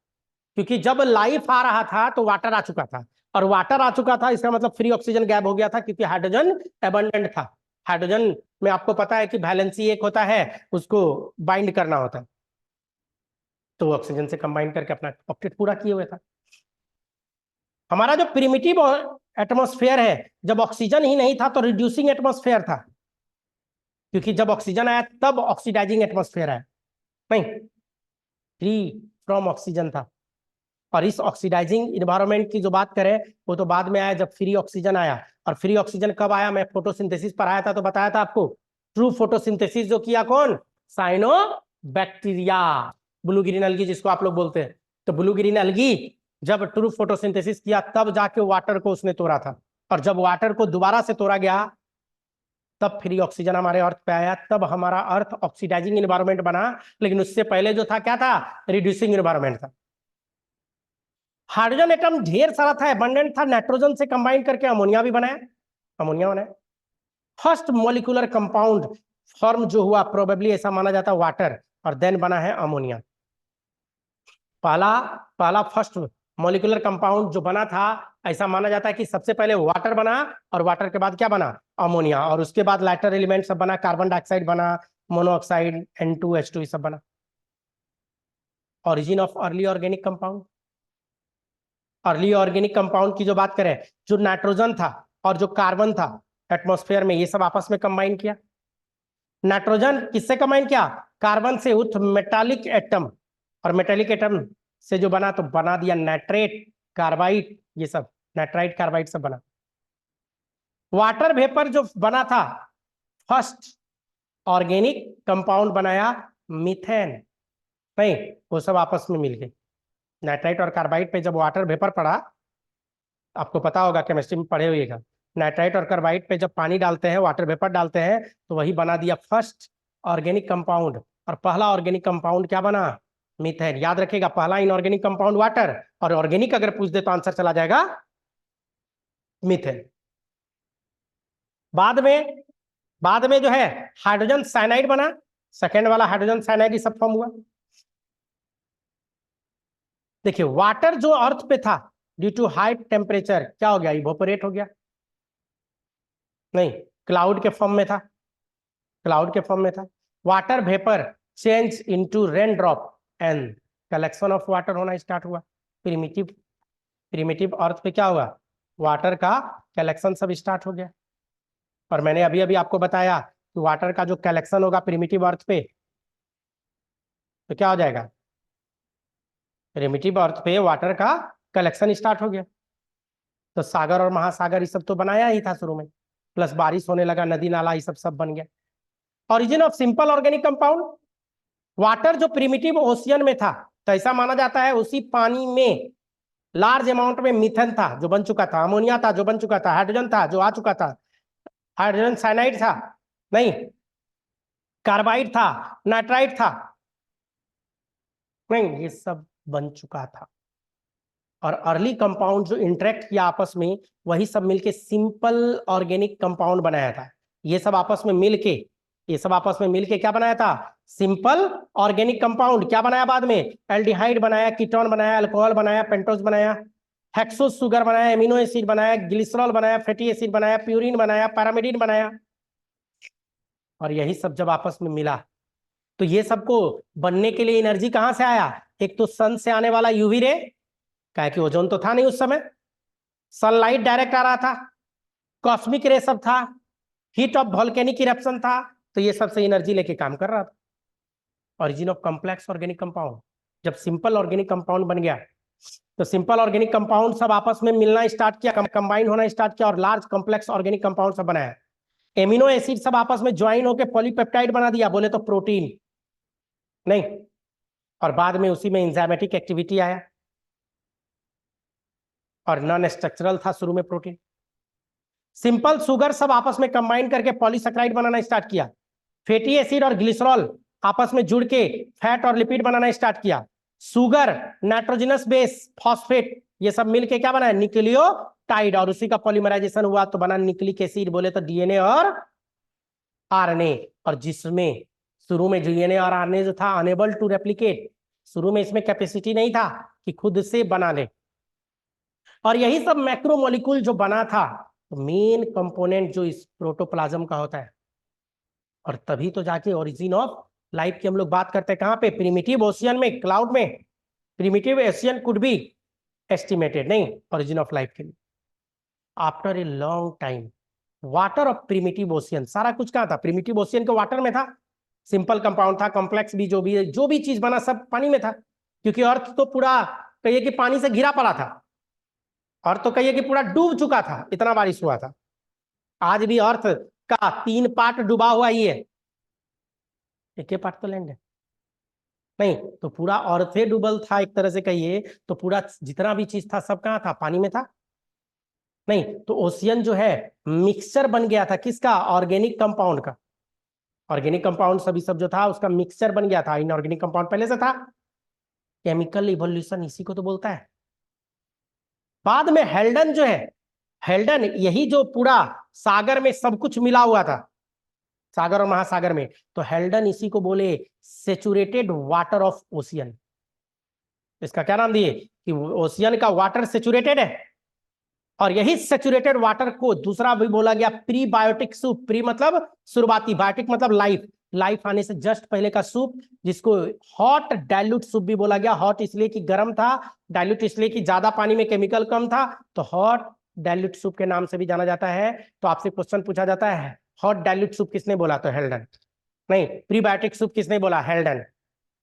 क्योंकि जब लाइफ आ रहा था तो वाटर आ चुका था, और वाटर आ चुका था इसका मतलब फ्री ऑक्सीजन गैप हो गया था, क्योंकि हाइड्रोजन एबंडेंट था। हाइड्रोजन में आपको पता है कि वैलेंसी एक होता है, उसको बाइंड करना होता है, तो वो ऑक्सीजन से कंबाइन करके अपना ऑक्टेट पूरा किए हुए था। हमारा जो प्रिमिटिव एटमॉस्फेयर है, जब ऑक्सीजन ही नहीं था तो रिड्यूसिंग एटमॉस्फेयर था, क्योंकि जब ऑक्सीजन आया तब ऑक्सीडाइजिंग एटमॉस्फेयर आया, नहीं, फ्री फ्रॉम ऑक्सीजन था। और इस ऑक्सीडाइजिंग इन्वायरमेंट की जो बात करें वो तो बाद में आया जब फ्री ऑक्सीजन आया। और फ्री ऑक्सीजन कब आया? मैं फोटोसिंथेसिस पर आया था तो बताया था आपको। ट्रू फोटोसिंथेसिस जो किया कौन? Cyanobacteria, blue green algae जिसको आप लोग बोलते हैं। तो ब्लू ग्रीन अलगी जब ट्रू फोटोसिंथेसिस किया तब जाके वाटर को उसने तोड़ा था, और जब वाटर को दोबारा से तोड़ा गया तब फ्री ऑक्सीजन हमारे अर्थ पे आया, तब हमारा अर्थ ऑक्सीडाइजिंग इन्वायरमेंट बना। लेकिन उससे पहले जो था क्या था? रिड्यूसिंग इन्वायरमेंट था। हाइड्रोजन एटम ढेर सारा था, एबंडेंट था, नाइट्रोजन से कंबाइन करके अमोनिया भी बनाया, अमोनिया बनाया। फर्स्ट मॉलिक्यूलर कंपाउंड फॉर्म जो हुआ प्रोबेबली ऐसा माना जाता है वाटर, और देन बना है अमोनिया। पहला पहला फर्स्ट मॉलिक्यूलर कंपाउंड जो बना था, ऐसा माना जाता है कि सबसे पहले वाटर बना, और वाटर के बाद क्या बना? अमोनिया, और उसके बाद लाइटर एलिमेंट सब बना, कार्बन डाइऑक्साइड बना, मोनोऑक्साइड, N2H2 सब बना। Origin of early organic compound. Early organic compound की जो बात करें, जो नाइट्रोजन था और जो कार्बन था एटमॉस्फेयर में, ये सब आपस में कंबाइन किया। नाइट्रोजन किससे कंबाइन किया? कार्बन से, उठ मेटालिक एटम, और मेटालिक एटम से जो बना तो बना दिया नाइट्रेट, कार्बाइड, ये सब नाइट्राइट कार्बाइड सब बना। वाटर वेपर जो बना था, फर्स्ट ऑर्गेनिक कंपाउंड बनाया मीथेन। नहीं, वो सब आपस में मिल गए। नाइट्राइट और कार्बाइड पे जब वाटर वेपर पड़ा, आपको पता होगा, केमिस्ट्री में पढ़े हुएगा, नाइट्राइट और कार्बाइड पे जब पानी डालते हैं, वाटर वेपर डालते हैं, तो वही बना दिया फर्स्ट ऑर्गेनिक कंपाउंड। और पहला ऑर्गेनिक कंपाउंड क्या बना? मीथेन। याद रखिएगा, पहला इनऑर्गेनिक कंपाउंड वाटर, और ऑर्गेनिक अगर पूछ दे तो आंसर चला जाएगा मीथेन। बाद में जो है हाइड्रोजन साइनाइड बना, सेकेंड वाला हाइड्रोजन साइनाइड सब फॉर्म हुआ। देखिए, वाटर जो अर्थ पे था, ड्यू टू हाई टेम्परेचर क्या हो गया? इवोपोरेट हो गया। नहीं, क्लाउड के फॉर्म में था, क्लाउड के फॉर्म में था। Water vapour change into rain drop and collection of water होना स्टार्ट हुआ। प्रिमिटिव अर्थ पे क्या हुआ? वाटर का कलेक्शन सब स्टार्ट हो गया। और मैंने अभी अभी आपको बताया कि वाटर का जो कलेक्शन होगा प्रिमिटिव अर्थ पे, तो क्या हो जाएगा? प्रिमिटिव अर्थ पे वाटर का कलेक्शन स्टार्ट हो गया। तो सागर और महासागर ये सब तो बनाया ही था शुरू में, प्लस बारिश होने लगा, नदी नाला ये सब बन गया। Origin of simple organic compound, water जो प्रिमिटिव ओशियन में था, तो ऐसा माना जाता है उसी पानी में लार्ज अमाउंट में मीथेन था जो बन चुका था, अमोनिया था जो बन चुका था, हाइड्रोजन था जो आ चुका था, हाइड्रोजन साइनाइड था, नहीं, कार्बाइड था, नाइट्राइट था, नहीं, ये सब बन चुका था। और अर्ली कंपाउंड जो इंटरेक्ट किया आपस में, वही सब मिलके सिंपल ऑर्गेनिक कंपाउंड बनाया था। ये सब आपस में मिलके क्या बनाया था? Simple organic compound. क्या बनाया बाद में? एल्डिहाइड बनाया, कीटोन बनाया, अल्कोहल बनाया, पेंटोज बनाया, हेक्सोस सुगर बनाया, एमिनो एसिड बनाया, ग्लिसरॉल बनाया, फैटी एसिड बनाया, प्यूरिन बनाया, पैरामिडिन बनाया। और यही सब जब आपस में मिला, तो ये सबको बनने के लिए एनर्जी कहां से आया? एक तो सन से आने वाला यूवी रे, क्या कि ओजोन तो था नहीं उस समय, सनलाइट डायरेक्ट आ रहा था, कॉस्मिक रे सब था, हीट ऑफ वॉल्केनिक इरप्शन था, तो ये सबसे एनर्जी लेके काम कर रहा था। Origin of complex organic compound, जब सिंपल ऑर्गेनिक कंपाउंड बन गया, तो सिंपल ऑर्गेनिक कंपाउंड सब आपस में मिलना स्टार्ट किया, कंबाइन होना स्टार्ट किया, और लार्ज कॉम्प्लेक्स ऑर्गेनिक कंपाउंड सब बनाया। एमिनो एसिड सब आपस में ज्वाइन होकर पॉलीपेप्टाइड बना दिया, बोले तो प्रोटीन, नहीं, और बाद में उसी में एंजाइमेटिक एक्टिविटी आया, और नॉन स्ट्रक्चरल था शुरू में प्रोटीन। सिंपल शुगर सब आपस में कंबाइन करके पॉलीसेकेराइड बनाना स्टार्ट किया। फैटी एसिड और ग्लिसरॉल आपस में जुड़ के फैट और लिपिड बनाना स्टार्ट किया। शुगर, नाइट्रोजनस बेस, फॉस्फेट, ये सब मिलके क्या बनाया? न्यूक्लियोटाइड, और उसी का पॉलीमराइजेशन हुआ तो बना न्यूक्लिक एसिड, बोले तो डीएनए और आरएनए। और जिसमें शुरू में डीएनए और आरएनए जो था अनेबल टू रेप्लिकेट, शुरू में इसमें कैपेसिटी नहीं था कि खुद से बना ले, और यही सब मैक्रोमोलिक्यूल जो बना था, तो मेन कंपोनेंट जो इस प्रोटोप्लाज्म का होता है। और तभी तो जाके ओरिजिन ऑफ लाइफ की हम लोग बात करते हैं कहां पे? प्रिमिटिव ओशियन में, क्लाउड में। Primitive ocean could be estimated, नहीं, ओरिजिन ऑफ लाइफ के लिए after a long time. Water of primitive ocean, सारा कुछ कहां था? प्रिमिटिव ओशियन के वाटर में था। सिंपल कंपाउंड था, कॉम्प्लेक्स भी, जो भी चीज बना सब पानी में था, क्योंकि अर्थ तो पूरा कहिए कि पानी से घिरा पड़ा था, और तो कहिए कि पूरा डूब चुका था, इतना बारिश हुआ था। आज भी अर्थ का 3 पार्ट डूबा हुआ ही है, एक पार्ट तो लैंड है, नहीं, तो पूरा अर्थ डूबल था एक तरह से कहिए, तो पूरा जितना भी चीज था सब कहां था? पानी में था, नहीं, तो ओशियन जो है मिक्सचर बन गया था, किसका? ऑर्गेनिक कंपाउंड का। ऑर्गेनिक कंपाउंड सभी सब जो था उसका मिक्सचर बन गया था, इनऑर्गेनिक कंपाउंड पहले से था। केमिकल इवोल्यूशन इसी को तो बोलता है। बाद में हेल्डन जो है, हेल्डन यही जो पूरा सागर में सब कुछ मिला हुआ था, सागर और महासागर में, तो हेल्डन इसी को बोले सेचुरेटेड वाटर ऑफ ओशियन। इसका क्या नाम दिए कि ओशियन का वाटर सेचुरेटेड है, और यही सेचुरेटेड वाटर को दूसरा भी बोला गया प्रीबायोटिक सूप। प्री मतलब शुरुआती, बायोटिक मतलब लाइफ, लाइफ आने से जस्ट पहले का सूप, जिसको हॉट डाइल्यूट सूप भी बोला गया। हॉट इसलिए कि गर्म था, डाइल्यूट इसलिए कि ज्यादा पानी में केमिकल कम था, तो हॉट डाइल्यूट सूप के नाम से भी जाना जाता है। तो आपसे क्वेश्चन पूछा जाता है हॉट डाइल्यूट सूप किसने बोला, तो हेल्डन। नहीं, प्रीबायोटिक सूप किसने बोला, हेल्डन।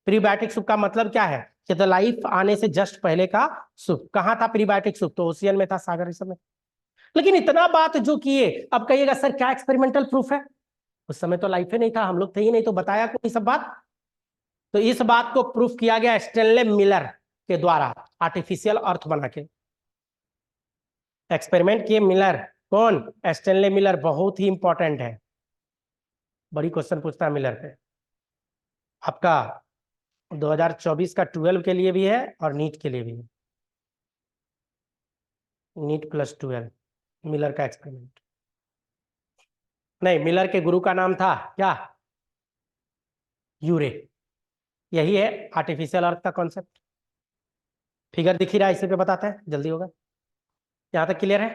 प्रीबायोटिक सूप का मतलब क्या है कि द लाइफ आने से जस्ट पहले का सूप। कहाँ था प्रीबायोटिक सूप, तो ओशियन में था, सागर में। लेकिन इतना बात जो किए, अब कहिएगा सर क्या एक्सपेरिमेंटल प्रूफ है, उस समय तो लाइफ ही नहीं था, हम लोग थे ही नहीं, तो बताया कोई सब बात। तो इस बात को प्रूफ किया गया स्टेनले मिलर के द्वारा, आर्टिफिशियल अर्थ बना के एक्सपेरिमेंट किए मिलर। कौन, स्टेनले मिलर, बहुत ही इंपॉर्टेंट है, बड़ी क्वेश्चन पूछता है मिलर पे। आपका 2024 का 12 के लिए भी है और नीट के लिए भी है, नीट प्लस 12 मिलर का एक्सपेरिमेंट। नहीं, मिलर के गुरु का नाम था क्या, यूरे। यही है आर्टिफिशियल अर्थ का कॉन्सेप्ट। फिगर दिख ही रहा है, इसी पे बताते हैं, जल्दी होगा। यहां तक क्लियर है,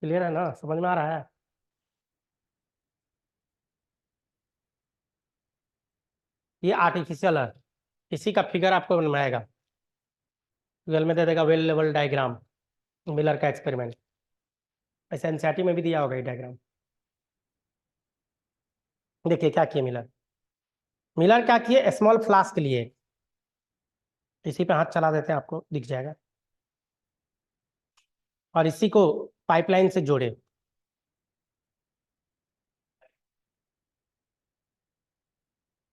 क्लियर है ना, समझ में आ रहा है। ये आर्टिफिशियल अर्थ, इसी का फिगर आपको बनवाएगा, गूगल में दे देगा वेल लेवल डायग्राम, मिलर का एक्सपेरिमेंट। ऐसा एनसीईआरटी में भी दिया होगा ये डायग्राम। देखिए क्या किए मिलर, मिलर क्या किए, स्मॉल फ्लास्क लिए, इसी पे हाथ चला देते हैं आपको दिख जाएगा, और इसी को पाइपलाइन से जोड़े।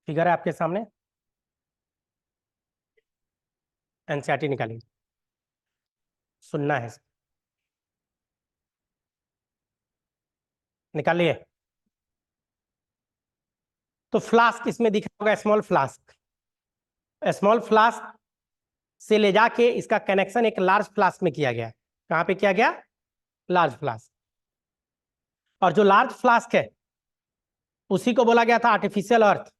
फिगर है आपके सामने, एनसीईआरटी निकालिए, सुनना है, निकालिए। तो फ्लास्क इसमें दिखा होगा, स्मॉल फ्लास्क। स्मॉल फ्लास्क से ले जाके इसका कनेक्शन एक लार्ज फ्लास्क में किया गया। कहाँ पे किया गया, लार्ज फ्लास्क। और जो लार्ज फ्लास्क है उसी को बोला गया था आर्टिफिशियल अर्थ।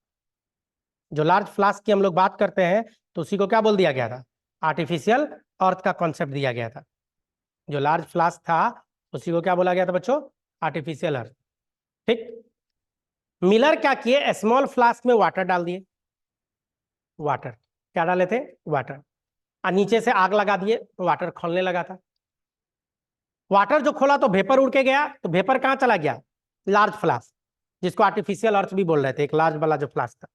जो लार्ज फ्लास्क की हम लोग बात करते हैं तो उसी को क्या बोल दिया गया था, आर्टिफिशियल अर्थ का कॉन्सेप्ट दिया गया था। जो लार्ज फ्लास्क था उसी को क्या बोला गया था बच्चों, आर्टिफिशियल अर्थ। ठीक, मिलर क्या किए, स्मॉल फ्लास्क में वाटर डाल दिए, वाटर, क्या डाले थे, वाटर, और नीचे से आग लगा दिए तो वाटर खोलने लगा था। वाटर जो खोला तो वेपर उड़ के गया, तो वेपर कहाँ चला गया, लार्ज फ्लास्क, जिसको आर्टिफिशियल अर्थ भी बोल रहे थे, एक लार्ज वाला जो फ्लास्क था।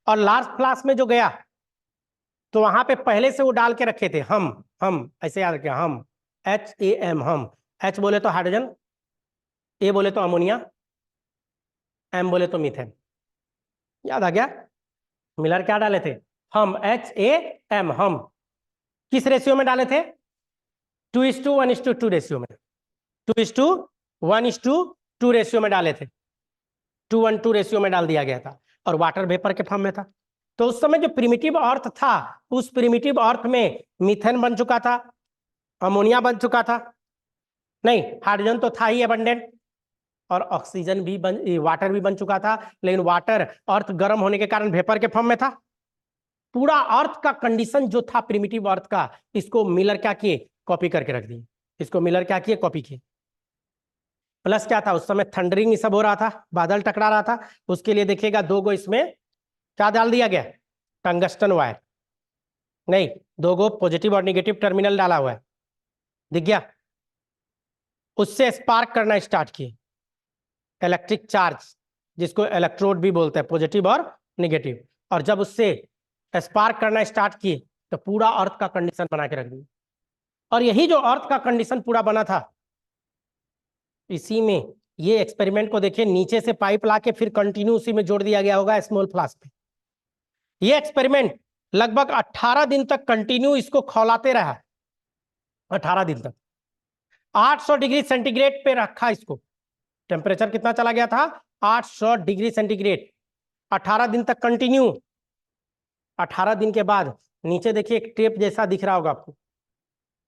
और लार्ज फ्लास्क में जो गया तो वहां पे पहले से वो डाल के रखे थे हम ऐसे याद रखिए, हम HAM, हम, H बोले तो हाइड्रोजन, A बोले तो अमोनिया, M बोले तो मीथेन। याद आ गया, मिलर क्या डाले थे, हम, HAM, हम किस रेशियो में डाले थे, 2:1:2 रेशियो में, 2:1:2 रेशियो में डाले थे, 2:1:2 रेशियो में डाल दिया गया था, और वाटर वेपर के फॉर्म में था। तो उस समय जो प्रिमिटिव अर्थ था, उस प्रिमिटिव अर्थ में मीथेन बन चुका था, अमोनिया बन चुका था, नहीं हाइड्रोजन तो था ही अबंडेंट, और ऑक्सीजन भी वाटर भी बन चुका था, लेकिन वाटर अर्थ गर्म होने के कारण वेपर के फॉर्म में था। पूरा अर्थ का कंडीशन जो था प्रिमिटिव अर्थ का, इसको मिलर क्या किए, कॉपी करके रख दिए, इसको मिलर क्या किए, कॉपी किए। प्लस क्या था, उस समय थंडरिंग सब हो रहा था, बादल टकरा रहा था, उसके लिए देखिएगा 2 गो इसमें क्या डाल दिया गया, टंगस्टन वायर, नहीं 2 गो पॉजिटिव और निगेटिव टर्मिनल डाला हुआ है, दिख गया। उससे स्पार्क करना स्टार्ट किए, इलेक्ट्रिक चार्ज, जिसको इलेक्ट्रोड भी बोलते हैं, पॉजिटिव और निगेटिव। और जब उससे स्पार्क करना स्टार्ट किए तो पूरा अर्थ का कंडीशन बना के रख दिए। और यही जो अर्थ का कंडीशन पूरा बना था, इसी में ये एक्सपेरिमेंट को देखिए, नीचे से पाइप लाके फिर कंटिन्यू उसी में जोड़ दिया गया होगा स्मॉल फ्लास्क पे। ये एक्सपेरिमेंट लगभग 18 दिन तक कंटिन्यू इसको खौलाते रहा, 18 दिन तक 800 डिग्री सेंटीग्रेड पे रखा इसको। टेम्परेचर कितना चला गया था, 800 डिग्री सेंटीग्रेड, 18 दिन तक कंटिन्यू। 18 दिन के बाद नीचे देखिए एक टेप जैसा दिख रहा होगा आपको,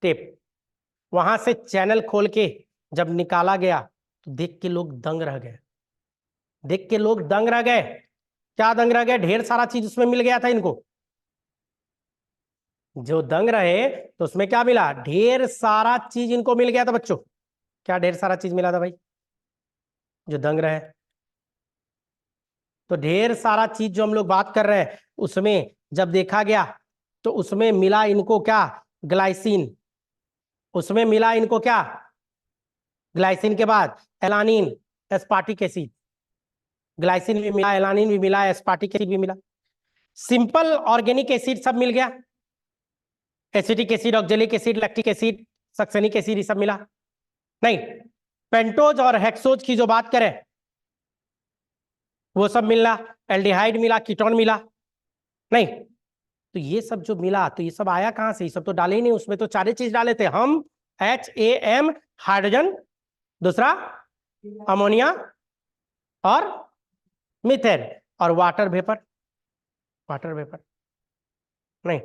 टेप, वहां से चैनल खोल के जब निकाला गया तो देख के लोग दंग रह गए, देख के लोग दंग रह गए। क्या दंग रह गए, ढेर सारा चीज उसमें मिल गया था इनको। जो दंग रहे तो उसमें क्या मिला, ढेर सारा चीज इनको मिल गया था बच्चों। क्या ढेर सारा चीज मिला था भाई, जो दंग रहे। तो ढेर सारा चीज जो हम लोग बात कर रहे हैं उसमें जब देखा गया तो उसमें मिला इनको क्या, ग्लाइसिन। उसमें मिला इनको क्या, ग्लाइसिन के बाद एलानिन, एस्पार्टिक एसिड। ग्लाइसिन भी मिला, एलानिन भी मिला, एस्पार्टिक एसिड भी मिला। सिंपल ऑर्गेनिक एसिड सब मिल गया, acetic acid, oxalic acid, lactic acid, succinic acid, ये सब मिला नहीं। पेंटोज और हेक्सोज की जो बात करें वो सब मिला, एल्डिहाइड मिला, कीटोन मिला नहीं। तो ये सब जो मिला तो ये सब आया कहां से, ये सब तो डाले ही नहीं, उसमें तो चार चीज डाले थे हम, HAM हाइड्रोजन, दूसरा अमोनिया और मीथेन, और वाटर वेपर। वाटर वेपर नहीं,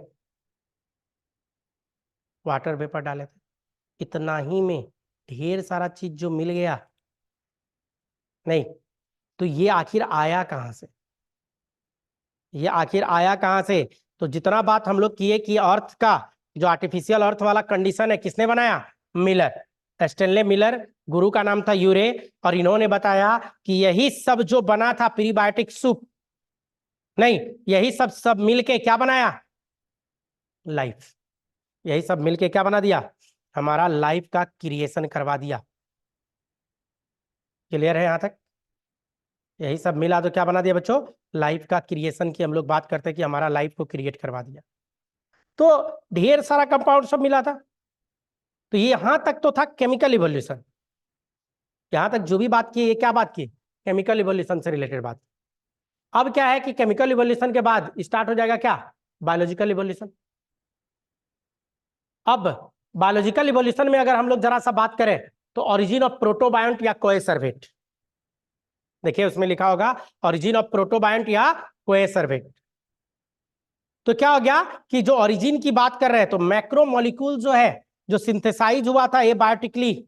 वाटर वेपर डाले थे। इतना ही में ढेर सारा चीज जो मिल गया नहीं। तो ये आखिर आया कहां से, ये आखिर आया कहां से। तो जितना बात हम लोग किए कि अर्थ का जो आर्टिफिशियल अर्थ वाला कंडीशन है किसने बनाया, मिलर, स्टेनले मिलर, गुरु का नाम था यूरे, और इन्होंने बताया कि यही सब जो बना था प्रीबायोटिक सूप नहीं, यही सब सब मिलके क्या बनाया, लाइफ। यही सब मिलके क्या बना दिया, हमारा लाइफ का क्रिएशन करवा दिया। क्लियर है यहां तक, यही सब मिला तो क्या बना दिया बच्चों, लाइफ का क्रिएशन की हम लोग बात करते हैं कि हमारा लाइफ को क्रिएट करवा दिया। तो ढेर सारा कंपाउंड सब मिला था। तो ये यहां तक तो था केमिकल इवोल्यूशन, यहां तक जो भी बात की, ये क्या बात की, केमिकल इवोल्यूशन से रिलेटेड बात। अब क्या है कि केमिकल इवोल्यूशन के बाद स्टार्ट हो जाएगा क्या, बायोलॉजिकल इवोल्यूशन। अब बायोलॉजिकल इवोल्यूशन में अगर हम लोग जरा सा बात करें तो ओरिजिन ऑफ प्रोटोबायोंट या कोएसर्वेट, देखिए उसमें लिखा होगा ओरिजिन ऑफ प्रोटोबायोंट या कोएसर्वेट। तो क्या हो गया कि जो ओरिजिन की बात कर रहे हैं तो मैक्रोमोलिक्यूल जो है जो सिंथेसाइज हुआ था ये बायोटिकली,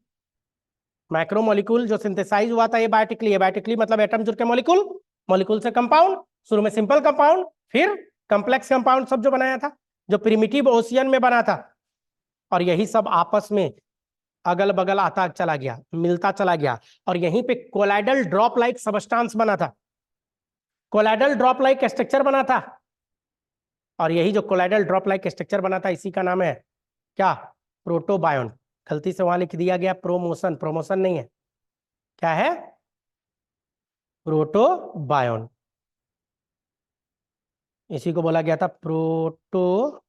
मैक्रोमोलिक्यूल जो सिंथेसाइज हुआ था ये बायोटिकली, बायोटिकली मतलब एटम जुड़ के मॉलिक्यूल, मॉलिक्यूल से कंपाउंड, शुरू में सिंपल कंपाउंड फिर कॉम्प्लेक्स कंपाउंड सब जो बनाया था, जो प्रिमिटिव ओशियन में बना था। और यही सब आपस में अगल बगल आता चला गया, मिलता चला गया, और यहीं पे कोलाइडल ड्रॉप लाइक सबस्टांस बना था, कोलाइडल ड्रॉप लाइक स्ट्रक्चर बना था। और यही जो कोलाइडल ड्रॉप लाइक स्ट्रक्चर बना था इसी का नाम है क्या, प्रोटोबायोन। गलती से वहां लिख दिया गया प्रोमोशन, प्रोमोशन नहीं है, क्या है, प्रोटोबायोन। इसी को बोला गया था प्रोटोबायोन।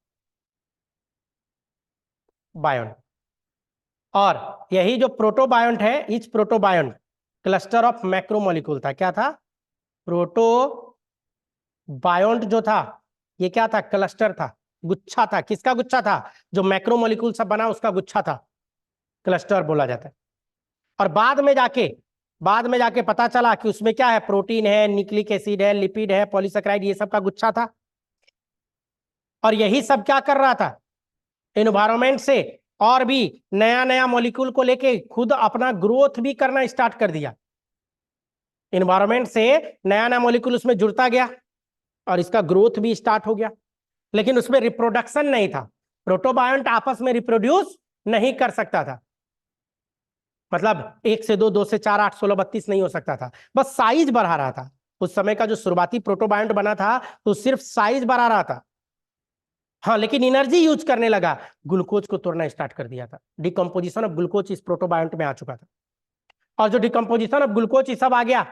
और यही जो प्रोटोबायोन है, इच प्रोटोबायोन क्लस्टर ऑफ मैक्रोमोलिक्यूल था, क्या था, प्रोटोबायोन जो था ये क्या था, क्लस्टर था, गुच्छा था। किसका गुच्छा था, जो मैक्रोमोलिक्यूल सब बना उसका गुच्छा था, क्लस्टर बोला जाता है। और बाद में जाके पता चला कि उसमें क्या है, प्रोटीन है, न्यूक्लिक एसिड है, लिपिड है, पॉलीसेकेराइड, ये सब का गुच्छा था। और यही सब क्या कर रहा था, एनवायरमेंट से और भी नया नया मॉलिक्यूल को लेके खुद अपना ग्रोथ भी करना स्टार्ट कर दिया। एनवायरमेंट से नया नया मॉलिक्यूल उसमें जुड़ता गया और इसका ग्रोथ भी स्टार्ट हो गया, लेकिन उसमें रिप्रोडक्शन नहीं था। प्रोटोबायोंट आपस में रिप्रोड्यूस नहीं कर सकता था, मतलब 1 से 2, 2 से 4, 8, 16, 32 नहीं हो सकता था, बस साइज बढ़ा रहा था। उस समय का जो शुरुआती प्रोटोबायोंट बना था तो सिर्फ साइज बढ़ा रहा था, हाँ, लेकिन एनर्जी यूज करने लगा, ग्लूकोज को तोड़ना स्टार्ट कर दिया था। डिकम्पोजिशन ऑफ ग्लूकोज इस प्रोटोबायोंट में आ चुका था। और जो डिकम्पोजिशन ऑफ ग्लूकोज ये सब आ गया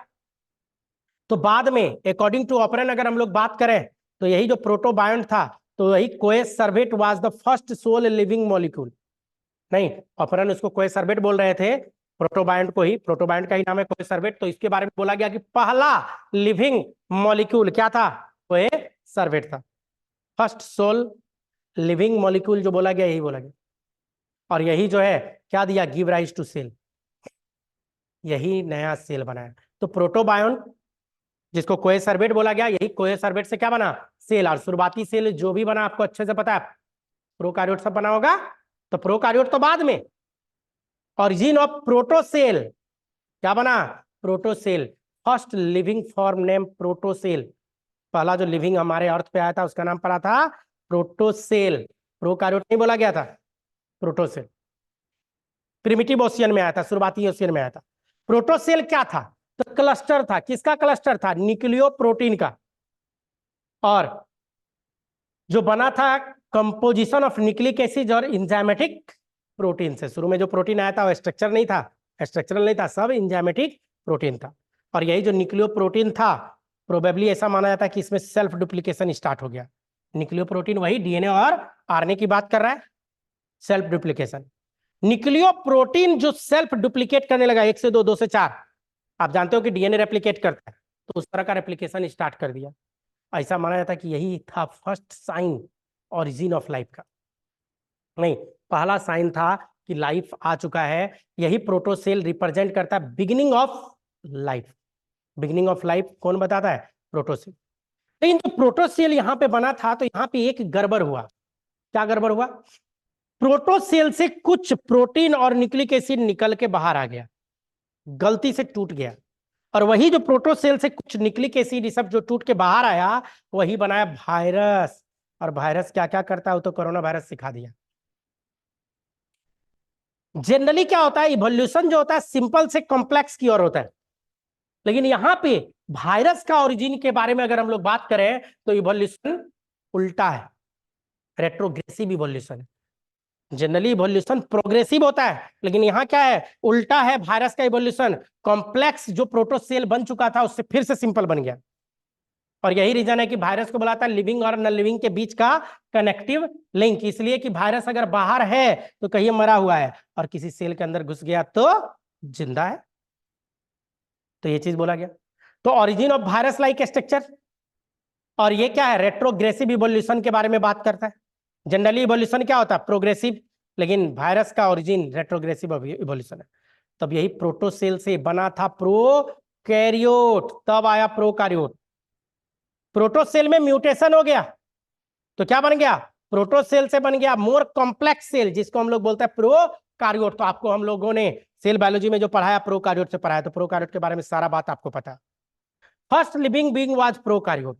तो बाद में अकॉर्डिंग टू ऑपरेन अगर हम लोग बात करें तो यही जो प्रोटोबायोंट था तो यही coacervate was the first sole living molecule. नहीं, ऑपरेन उसको कोएसर्वेट बोल रहे थे, प्रोटोबायोंट को ही, प्रोटोबायोंट का ही नाम है कोएसर्वेट। तो इसके बारे में बोला गया कि पहला लिविंग मॉलिक्यूल क्या था, कोएसर्वेट था। फर्स्ट सोल लिविंग मॉलिक्यूल जो बोला गया यही बोला गया। और यही जो है क्या दिया, गिव राइज टू सेल, यही नया सेल बनाया। तो प्रोटोबायोन जिसको कोएसर्वेट बोला गया, यही कोएसर्वेट से क्या बना, सेल। और शुरुआती सेल जो भी बना आपको अच्छे से पता है, प्रोकार्योट सब बना होगा। तो प्रोकार्योट तो बाद में, ओरिजिन ऑफ प्रोटोसेल क्या बना, प्रोटोसेल। फर्स्ट लिविंग फॉर्म नेम प्रोटोसेल, पहला जो लिविंग हमारे अर्थ पे आया था उसका नाम पड़ा था प्रोटोसेल। प्रोकार्योट नहीं बोला गया था, प्रोटोसेल। प्रिमिटिव ओशियन में आया था, शुरुआती ओशियन में आया था। प्रोटोसेल क्या था, तो क्लस्टर था, किसका क्लस्टर था? न्यूक्लियोप्रोटीन का। और जो बना था कंपोजिशन ऑफ न्यूक्लिक एसिड और इंजाइमेटिक प्रोटीन से। शुरू में जो प्रोटीन आया था वो स्ट्रक्चर नहीं था, स्ट्रक्चरल नहीं था, सब इंजाइमेटिक प्रोटीन था। और यही जो न्यूक्लियोप्रोटीन था, प्रोबेबली ऐसा माना जाता है कि इसमें सेल्फ डुप्लीकेशन स्टार्ट हो गया। न्यूक्लियोप्रोटीन वही डीएनए और आरएनए की बात कर रहा है, सेल्फ डुप्लीकेशन। न्यूक्लियोप्रोटीन जो सेल्फ डुप्लीकेट करने लगा, 1 से 2, 2 से 4, आप जानते हो कि डीएनए रेप्लिकेट करता है, तो उस तरह का रेप्लिकेशन स्टार्ट कर दिया। ऐसा माना जाता है कि यही था first sign origin of life का। नहीं, पहला साइन था कि लाइफ आ चुका है। यही प्रोटोसेल रिप्रेजेंट करता है beginning of life. Beginning of life कौन बताता है? प्रोटोसेल। लेकिन जो प्रोटोसेल यहां पे बना था, तो यहां पे एक गड़बड़ हुआ। क्या गड़बड़ हुआ? प्रोटोसेल से कुछ प्रोटीन और न्यूक्लिक एसिड निकल के बाहर आ गया, गलती से टूट गया। और वही जो प्रोटोसेल से कुछ न्यूक्लिक एसिड सब जो टूट के बाहर आया, वही बनाया वायरस। और वायरस क्या क्या करता है वो तो कोरोना वायरस सिखा दिया। जनरली क्या होता है, इवोल्यूशन जो होता है सिंपल से कॉम्प्लेक्स की ओर होता है। लेकिन यहां पे वायरस का ओरिजिन के बारे में अगर हम लोग बात करें, तो इवोल्यूशन उल्टा है, रेट्रोग्रेसिव इवोल्यूशन है। जनरली इवोल्यूशन प्रोग्रेसिव होता है, लेकिन यहाँ क्या है? उल्टा है। वायरस का इवोल्यूशन कॉम्प्लेक्स जो प्रोटोसेल बन चुका था उससे फिर से सिंपल बन गया। और यही रीजन है कि वायरस को बुलाता है लिविंग और नॉन लिविंग के बीच का कनेक्टिव लिंक। इसलिए कि वायरस अगर बाहर है तो कहीं मरा हुआ है, और किसी सेल के अंदर घुस गया तो जिंदा है। तो ये चीज बोला गया। तो origin of virus like structure, और ये क्या है? रेट्रोग्रेसिव इवोल्यूशन के बारे में बात करता है। जनरली इवोल्यूशन क्या होता है? प्रोग्रेसिव, लेकिन वायरस का ओरिजिन रेट्रोग्रेसिव इवोल्यूशन है। तब यही प्रोटोसेल से बना था प्रोकैरियोट, तब आया प्रोकैरियोट। प्रोटोसेल में म्यूटेशन हो गया तो क्या बन गया? प्रोटोसेल से बन गया मोर कॉम्प्लेक्स सेल, जिसको हम लोग बोलते हैं प्रोकैरियोट। तो आपको हम लोगों ने सेल बायोलॉजी में जो पढ़ाया प्रोकैरियोट से पढ़ाया, तो प्रोकैरियोट के बारे में सारा बात आपको पता। First living being was prokaryote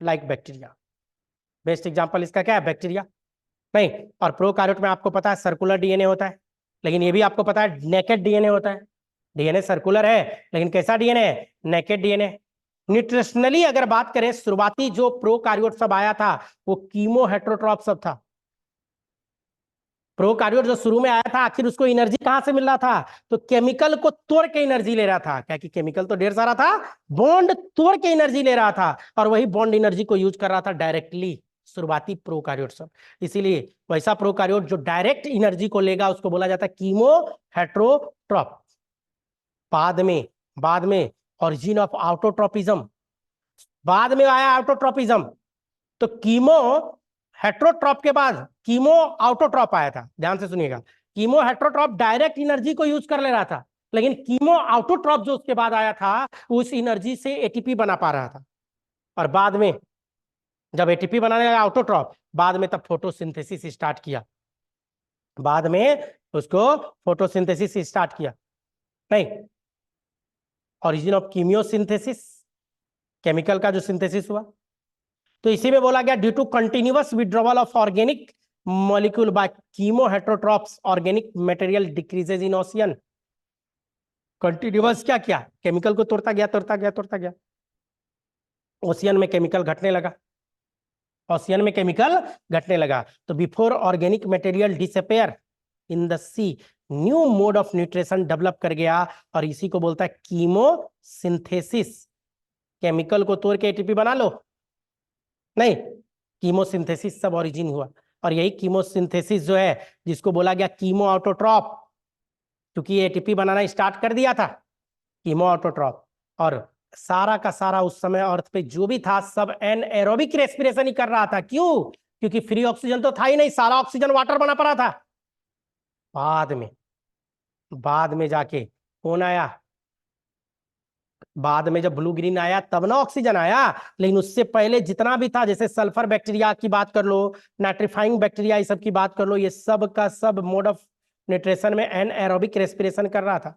like bacteria. Best example इसका क्या है? बैक्टीरिया। नहीं, और प्रोकैरियोट में आपको पता है सर्कुलर डीएनए होता है, लेकिन ये भी आपको पता है नेकेड डीएनए होता है। डीएनए सर्कुलर है, लेकिन कैसा डीएनए है? Naked DNA. न्यूट्रिशनली अगर बात करें, शुरुआती जो प्रोकैरियोट सब आया था वो कीमो हेट्रोट्रॉप सब था। प्रोकैरियोट जो शुरू में आया था, आखिर उसको एनर्जी कहां से मिल रहा था? तो केमिकल को तोड़ के एनर्जी ले रहा था। क्या कि केमिकल तो ढेर सारा था, बॉन्ड तोड़ के एनर्जी ले रहा था, और वही बॉन्ड एनर्जी को यूज कर रहा था डायरेक्टली शुरुआती प्रोकैरियोट सब। इसीलिए वैसा प्रोकैरियोट जो डायरेक्ट एनर्जी को लेगा उसको बोला जाता है कीमो हेट्रोट्रॉप। बाद में ओरिजिन ऑफ ऑटोट्रोपिज्म, बाद में आया ऑटोट्रोपिज्म। तो कीमो हेट्रोट्रॉप के बाद कीमो ऑटोट्रॉप आया था। ध्यान से सुनिएगा, कीमो हेट्रोट्रॉप डायरेक्ट एनर्जी को यूज कर ले रहा था, लेकिन कीमो ऑटोट्रॉप जो उसके बाद आया था उस एनर्जी से एटीपी बना पा रहा था। और बाद में जब एटीपी बनाने लगा ऑटोट्रॉप, बाद में तब फोटोसिंथेसिस स्टार्ट किया। बाद में उसको फोटोसिंथेसिस स्टार्ट किया। नहीं, ओरिजिन ऑफ कीमियोसिंथेसिस, केमिकल का जो सिंथेसिस हुआ। तो इसी में बोला गया due to continuous withdrawal of organic molecule by chemoheterotrophs, organic material decreases in ocean. Continuous क्या किया? केमिकल को तोड़ता गया। ओशियन में केमिकल घटने लगा, ओशियन में केमिकल घटने लगा। तो before organic material disappear in the sea, new mode of nutrition develop कर गया, और इसी को बोलता है कीमोसिंथेसिस। केमिकल को तोड़ के एटीपी बना लो, नहीं, कीमोसिंथेसिस सब ओरिजिन हुआ। और यही कीमोसिंथेसिस जो है, जिसको बोला गया कीमो ऑटोट्रॉप, क्योंकि एटीपी बनाना स्टार्ट कर दिया था, कीमो ऑटोट्रॉप। और सारा का सारा उस समय अर्थ पे जो भी था सब एनाएरोबिक रेस्पिरेशन ही कर रहा था। क्यों? क्योंकि फ्री ऑक्सीजन तो था ही नहीं, सारा ऑक्सीजन वाटर बना पड़ा था। बाद में जाके कौन आया? बाद में जब ब्लू ग्रीन आया तब ना ऑक्सीजन आया, लेकिन उससे पहले जितना भी था, जैसे सल्फर बैक्टीरिया की बात कर लो, नाइट्रीफाइंग बैक्टीरिया, ये सब की बात कर लो, ये सब का सब मोड ऑफ न्यूट्रिशन में एनाएरोबिक रेस्पिरेशन कर रहा था।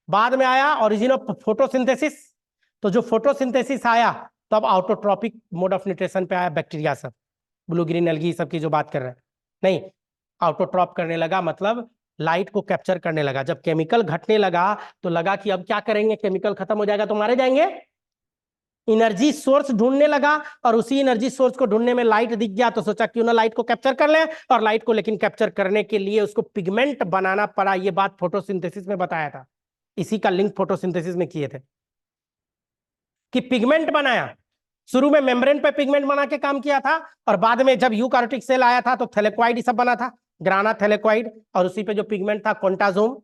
बाद में आया ओरिजिन ऑफ फोटोसिंथेसिस। तो जो फोटोसिंथेसिस आया तब ऑटोट्रॉपिक मोड ऑफ न्यूट्रिशन पे आया बैक्टीरिया सब, ब्लू ग्रीन एल्गी सब की जो बात कर रहे हैं। नहीं, ऑटोट्रॉप करने लगा, मतलब लाइट को कैप्चर करने लगा। जब केमिकल घटने लगा तो लगा कि अब क्या करेंगे, केमिकल खत्म हो जाएगा तो मारे जाएंगे, एनर्जी सोर्स ढूंढने लगा। और उसी एनर्जी सोर्स को ढूंढने में लाइट दिख गया तो सोचा क्यों ना लाइट को कैप्चर कर लें। और लाइट को लेकिन कैप्चर करने के लिए उसको पिगमेंट बनाना पड़ा। ये बात फोटोसिंथेसिस में बताया था, इसी का लिंक फोटोसिंथेसिस में किए थे कि पिगमेंट बनाया। शुरू में मेम्ब्रेन पे पिगमेंट बना के काम किया था, और बाद में जब यूकारियोटिक सेल आया था तो थैलेकॉइड सब बना था, ग्राना थैलेकॉइड, और उसी पे जो पिगमेंट था कॉन्टाजोम,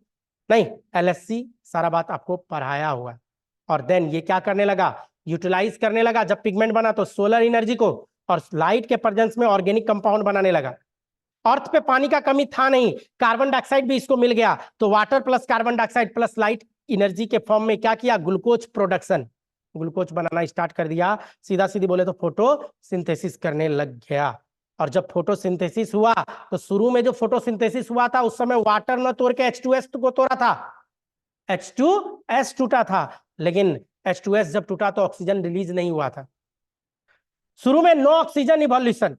नहीं एलएससी, सारा बात आपको पढ़ाया हुआ है। और देन ये क्या करने लगा, यूटिलाइज करने लगा। जब पिगमेंट बना तो सोलर एनर्जी को और लाइट के प्रेजेंस में ऑर्गेनिक कंपाउंड बनाने लगा। अर्थ पे पानी का कमी था नहीं, कार्बन डाइऑक्साइड भी इसको मिल गया, तो water plus carbon dioxide plus light energy के फॉर्म में क्या किया, ग्लूकोज प्रोडक्शन, ग्लूकोज बनाना स्टार्ट कर दिया। सीधा सीधी बोले तो फोटोसिंथेसिस करने लग गया। और जब फोटोसिंथेसिस हुआ तो शुरू में जो फोटोसिंथेसिस हुआ था उस समय वाटर न तोड़ के H2S को तोड़ा था, H2S टूटा था, लेकिन H2S जब टूटा तो ऑक्सीजन रिलीज नहीं हुआ था। शुरू में नो ऑक्सीजन इवोल्यूशन,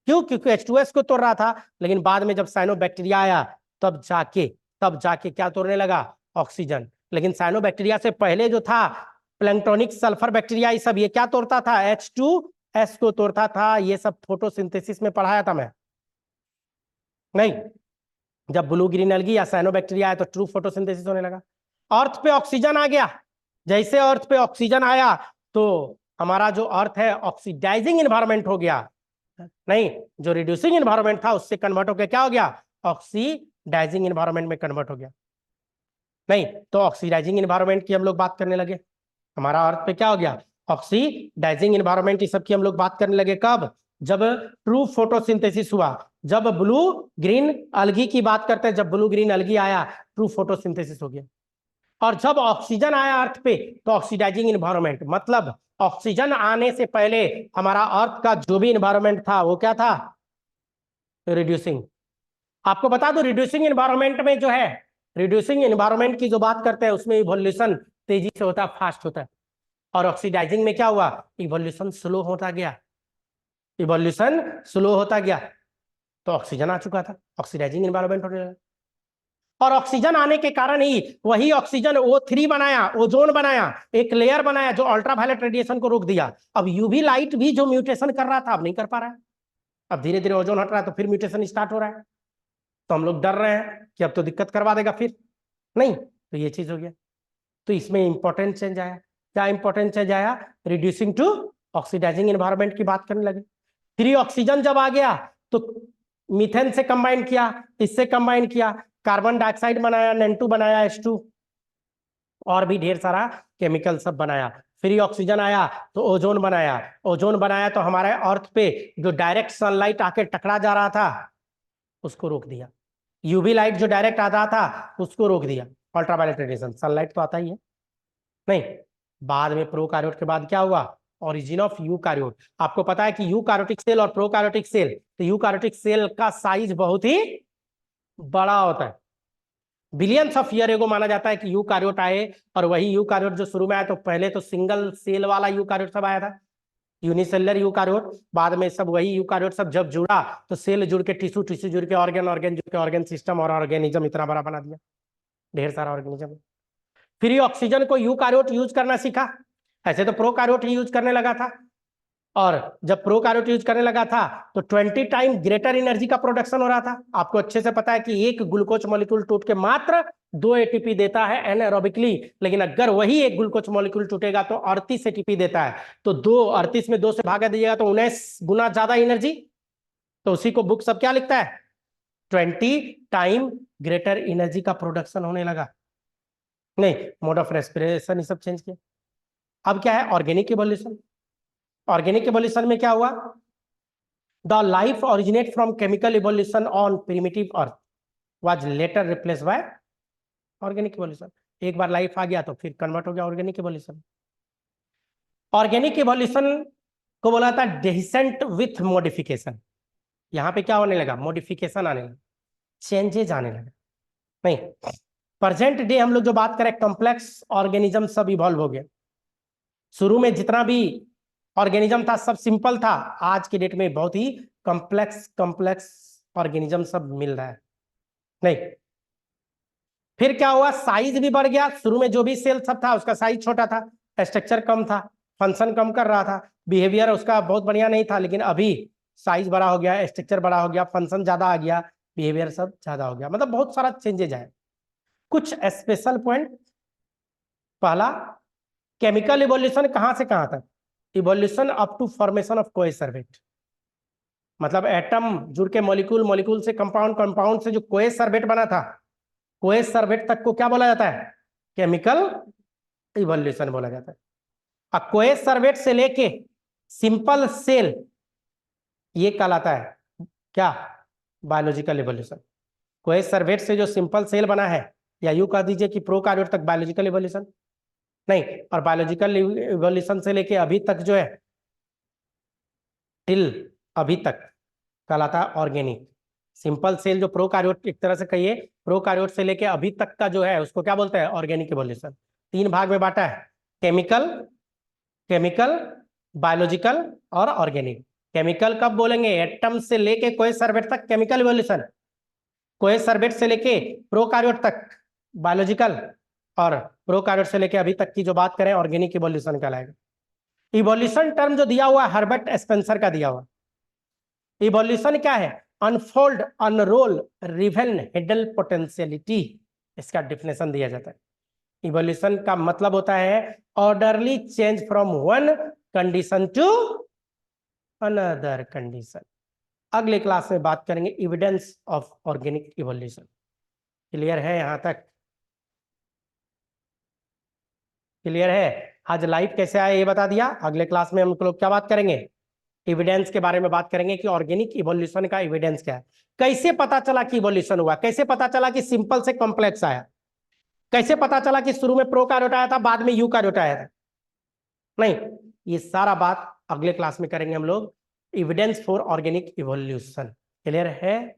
क्यों, क्योंकि H2S को तोड़ रहा था। लेकिन बाद में जब साइनोबैक्टीरिया आया तब जाके क्या तोड़ने लगा, ऑक्सीजन। लेकिन साइनोबैक्टीरिया से पहले जो था प्लैंक्टोनिक सल्फर बैक्टीरिया, ये सब ये क्या तोड़ता था, H2S को तोड़ता था। ये सब फोटोसिंथेसिस में पढ़ाया था मैं, नहीं। जब ब्लू ग्रीन एल्गी या साइनोबैक्टीरिया आया तो ट्रू फोटोसिंथेसिस होने लगा। अर्थ पे ऑक्सीजन आ गया। जैसे अर्थ पे ऑक्सीजन आया तो हमारा जो अर्थ है ऑक्सीडाइजिंग एनवायरनमेंट हो गया, नहीं, जो रिड्यूसिंग एनवायरनमेंट था उससे कन्वर्ट होकर क्या हो गया, ऑक्सीडाइजिंग एनवायरनमेंट में कन्वर्ट हो गया। नहीं तो ऑक्सीडाइजिंग एनवायरनमेंट की हम लोग बात करने लगे, हमारा अर्थ पे क्या हो गया, ऑक्सीडाइजिंग एनवायरनमेंट, इस सब की हम लोग बात करने लगे कब, जब ट्रू फोटोसिंथेसिस हुआ। जब ब्लू ग्रीन अलगी की बात करते हैं, जब ब्लू ग्रीन अलगी आया ट्रू फोटोसिंथेसिस हो गया। और जब ऑक्सीजन आया अर्थ पे तो ऑक्सीडाइजिंग एनवायरनमेंट, मतलब ऑक्सीजन आने से पहले हमारा अर्थ का जो भी एनवायरनमेंट था वो क्या था, रिड्यूसिंग। आपको बता दो रिड्यूसिंग एनवायरनमेंट में जो है, रिड्यूसिंग एनवायरनमेंट की जो बात करते हैं उसमें इवोल्यूशन तेजी से होता है, फास्ट होता है। और ऑक्सीडाइजिंग में क्या हुआ, इवोल्यूशन स्लो होता गया, इवोल्यूशन स्लो होता गया। तो ऑक्सीजन आ चुका था, ऑक्सीडाइजिंग एनवायरनमेंट होने लगा। और ऑक्सीजन आने के कारण ही वही ऑक्सीजन O3 बनाया, ओजोन बनाया, एक लेयर बनाया जो अल्ट्रावायलेट रेडिएशन को रोक दिया। अब यूवी लाइट भी जो म्यूटेशन कर रहा था अब नहीं कर पा रहा है, अब धीरे धीरे ओजोन हट रहा है तो फिर म्यूटेशन स्टार्ट हो रहा है। तो हम लोग डर रहे हैं कि अब तो दिक्कत करवा देगा फिर, नहीं, तो ये चीज हो गया। तो इसमें इंपॉर्टेंट चेंज आया, क्या इंपॉर्टेंट चेंज आया, रिड्यूसिंग टू ऑक्सीडाइजिंग एनवायरनमेंट की बात करने लगे। फ्री ऑक्सीजन जब आ गया तो मीथेन से कंबाइन किया, इससे कंबाइन किया, कार्बन डाइऑक्साइड बनाया, N2 बनाया, H2, और भी ढेर सारा केमिकल सब बनाया। फ्री ऑक्सीजन आया तो ओजोन बनाया, ओजोन बनाया तो हमारे अर्थ पे जो डायरेक्ट सनलाइट आके टकरा जा रहा था उसको रोक दिया, यूवी लाइट जो डायरेक्ट आ रहा था उसको रोक दिया। अल्ट्रावायलेट रेडिएशन, सनलाइट तो आता ही है, नहीं। बाद में प्रोकार्योट के बाद क्या हुआ, ओरिजिन ऑफ यूकार्योट। आपको पता है कि यूकार्योटिक सेल और प्रोकार्योटिक सेल, तो यूकार्योटिक सेल का साइज बहुत ही बड़ा होता है, बिलियंस ऑफ ईयर एगो माना जाता है कि यूकार्योट आए। और वही यूकार्योट जो शुरू में आया तो पहले तो सिंगल सेल वाला यूकार्योट सब आया था, यूनिसेलुलर यूकार्योट। बाद में सब वही यूकार्योट सब जब जुड़ा तो सेल जुड़ के टिश्यू, टिश्यू जुड़ के ऑर्गन, ऑर्गन जुड़ के ऑर्गन सिस्टम, और ऑर्गेनिज्म इतना बड़ा बना दिया, ढेर सारा ऑर्गेनिज्म। फ्री ऑक्सीजन को यूकार्योट यूज करना सीखा, ऐसे तो प्रोकार्योट ही यूज करने लगा था। और जब प्रोकार्योट यूज करने लगा था तो 20 टाइम ग्रेटर एनर्जी का प्रोडक्शन हो रहा था। आपको अच्छे से पता है कि एक ग्लूकोज मॉलिक्यूल टूट के मात्र 2 एटीपी देता है एनारोबिकली, लेकिन अगर वही एक ग्लूकोज मॉलिक्यूल टूटेगा तो 38 एटीपी देता है। तो 38 में 2 से भागा दीजिएगा तो 19 गुना ज्यादा एनर्जी। तो उसी को बुक सब क्या लिखता है, 20 टाइम ग्रेटर एनर्जी का प्रोडक्शन होने लगा, नहीं, मोड ऑफ रेस्पिरेशन ये सब चेंज किया। अब क्या है, ऑर्गेनिक इवोल्यूशन। ऑर्गेनिक इवोल्यूशन में क्या हुआ, the life originate from chemical evolution on primitive earth was later replace by organic evolution. एक बार लाइफ आ गया तो फिर कन्वर्ट हो गया ऑर्गेनिक इवोल्यूशन। ऑर्गेनिक इवोल्यूशन को बोला था डेसेंट विथ मॉडिफिकेशन। यहां पे क्या होने लगा, मॉडिफिकेशन आने लगा, चेंजेज आने लगा, नहीं। प्रेजेंट डे हम लोग जो बात करें कॉम्प्लेक्स ऑर्गेनिज्म सब इवॉल्व हो गया। शुरू में जितना भी ऑर्गेनिज्म था सब सिंपल था, आज के डेट में बहुत ही कॉम्प्लेक्स ऑर्गेनिज्म सब मिल रहा है, नहीं। फिर क्या हुआ, साइज भी बढ़ गया, शुरू में जो भी सेल सब था उसका साइज छोटा था, स्ट्रक्चर कम था, फंक्शन कम कर रहा था, बिहेवियर उसका बहुत बढ़िया नहीं था, लेकिन अभी साइज बड़ा हो गया, स्ट्रक्चर बड़ा हो गया, फंक्शन ज्यादा आ गया, बिहेवियर सब ज्यादा हो गया, मतलब बहुत सारा चेंजेज है। कुछ स्पेशल पॉइंट, पहला केमिकल इवोल्यूशन कहां से कहां तक, evolution up to formation of coacervate, मतलब एटम जुड़ के मॉलिक्यूल, मॉलिक्यूल से कंपाउंड, कंपाउंड से जो कोएसर्वेट बना था, कोएसर्वेट तक को क्या बोला जाता है, केमिकल इवोल्यूशन बोला जाता है। अब कोएसर्वेट से लेके सिंपल सेल, ये कहलाता है क्या, बायोलॉजिकल इवोल्यूशन। कोएसर्वेट से जो सिंपल सेल बना है, या यूं कह दीजिए कि प्रोकार्योट तक बायोलॉजिकल इवोल्यूशन नहीं, और बायोलॉजिकल इवोल्यूशन से लेके अभी तक जो है, टिल अभी तक कहलाता है ऑर्गेनिक। सिंपल सेल जो प्रोकार्योट, एक तरह से कहिए प्रोकार्योट से लेके अभी तक का जो है उसको क्या बोलते हैं, ऑर्गेनिक इवोल्यूशन। 3 भाग में बांटा है, केमिकल, केमिकल, बायोलॉजिकल और ऑर्गेनिक। केमिकल कब बोलेंगे, एटम से लेके कोएसर्वेट तक केमिकल इवोल्यूशन, कोएसर्वेट से लेके प्रोकार्योट तक बायोलॉजिकल, और प्रोकार्योट से लेके अभी तक की जो बात करें ऑर्गेनिक इवोल्यूशन कहलाएगा। इवोल्यूशन टर्म जो दिया हुआ है हर्बर्ट स्पेंसर का दिया हुआ, इवोल्यूशन क्या है, unfold, unroll, reveal, hidden potentiality, इसका डिफिनेशन दिया जाता है। इवोल्यूशन का मतलब होता है orderly change from one condition to another condition. अगले क्लास में बात करेंगे evidence of organic evolution. Clear है यहां तक, क्लियर है। आज लाइव कैसे आया ये बता दिया। अगले क्लास में हम लोग क्या बात करेंगे, एविडेंस के बारे में बात करेंगे कि ऑर्गेनिक इवोल्यूशन का एविडेंस क्या है, कैसे पता चला कि इवोल्यूशन हुआ, कैसे पता चला कि सिंपल से कॉम्प्लेक्स आया, कैसे पता चला कि शुरू में प्रोकार्योट आया था बाद में यूकार्योट आया था। नहीं, ये सारा बात अगले क्लास में करेंगे हम लोग, evidence for organic evolution. Clear है।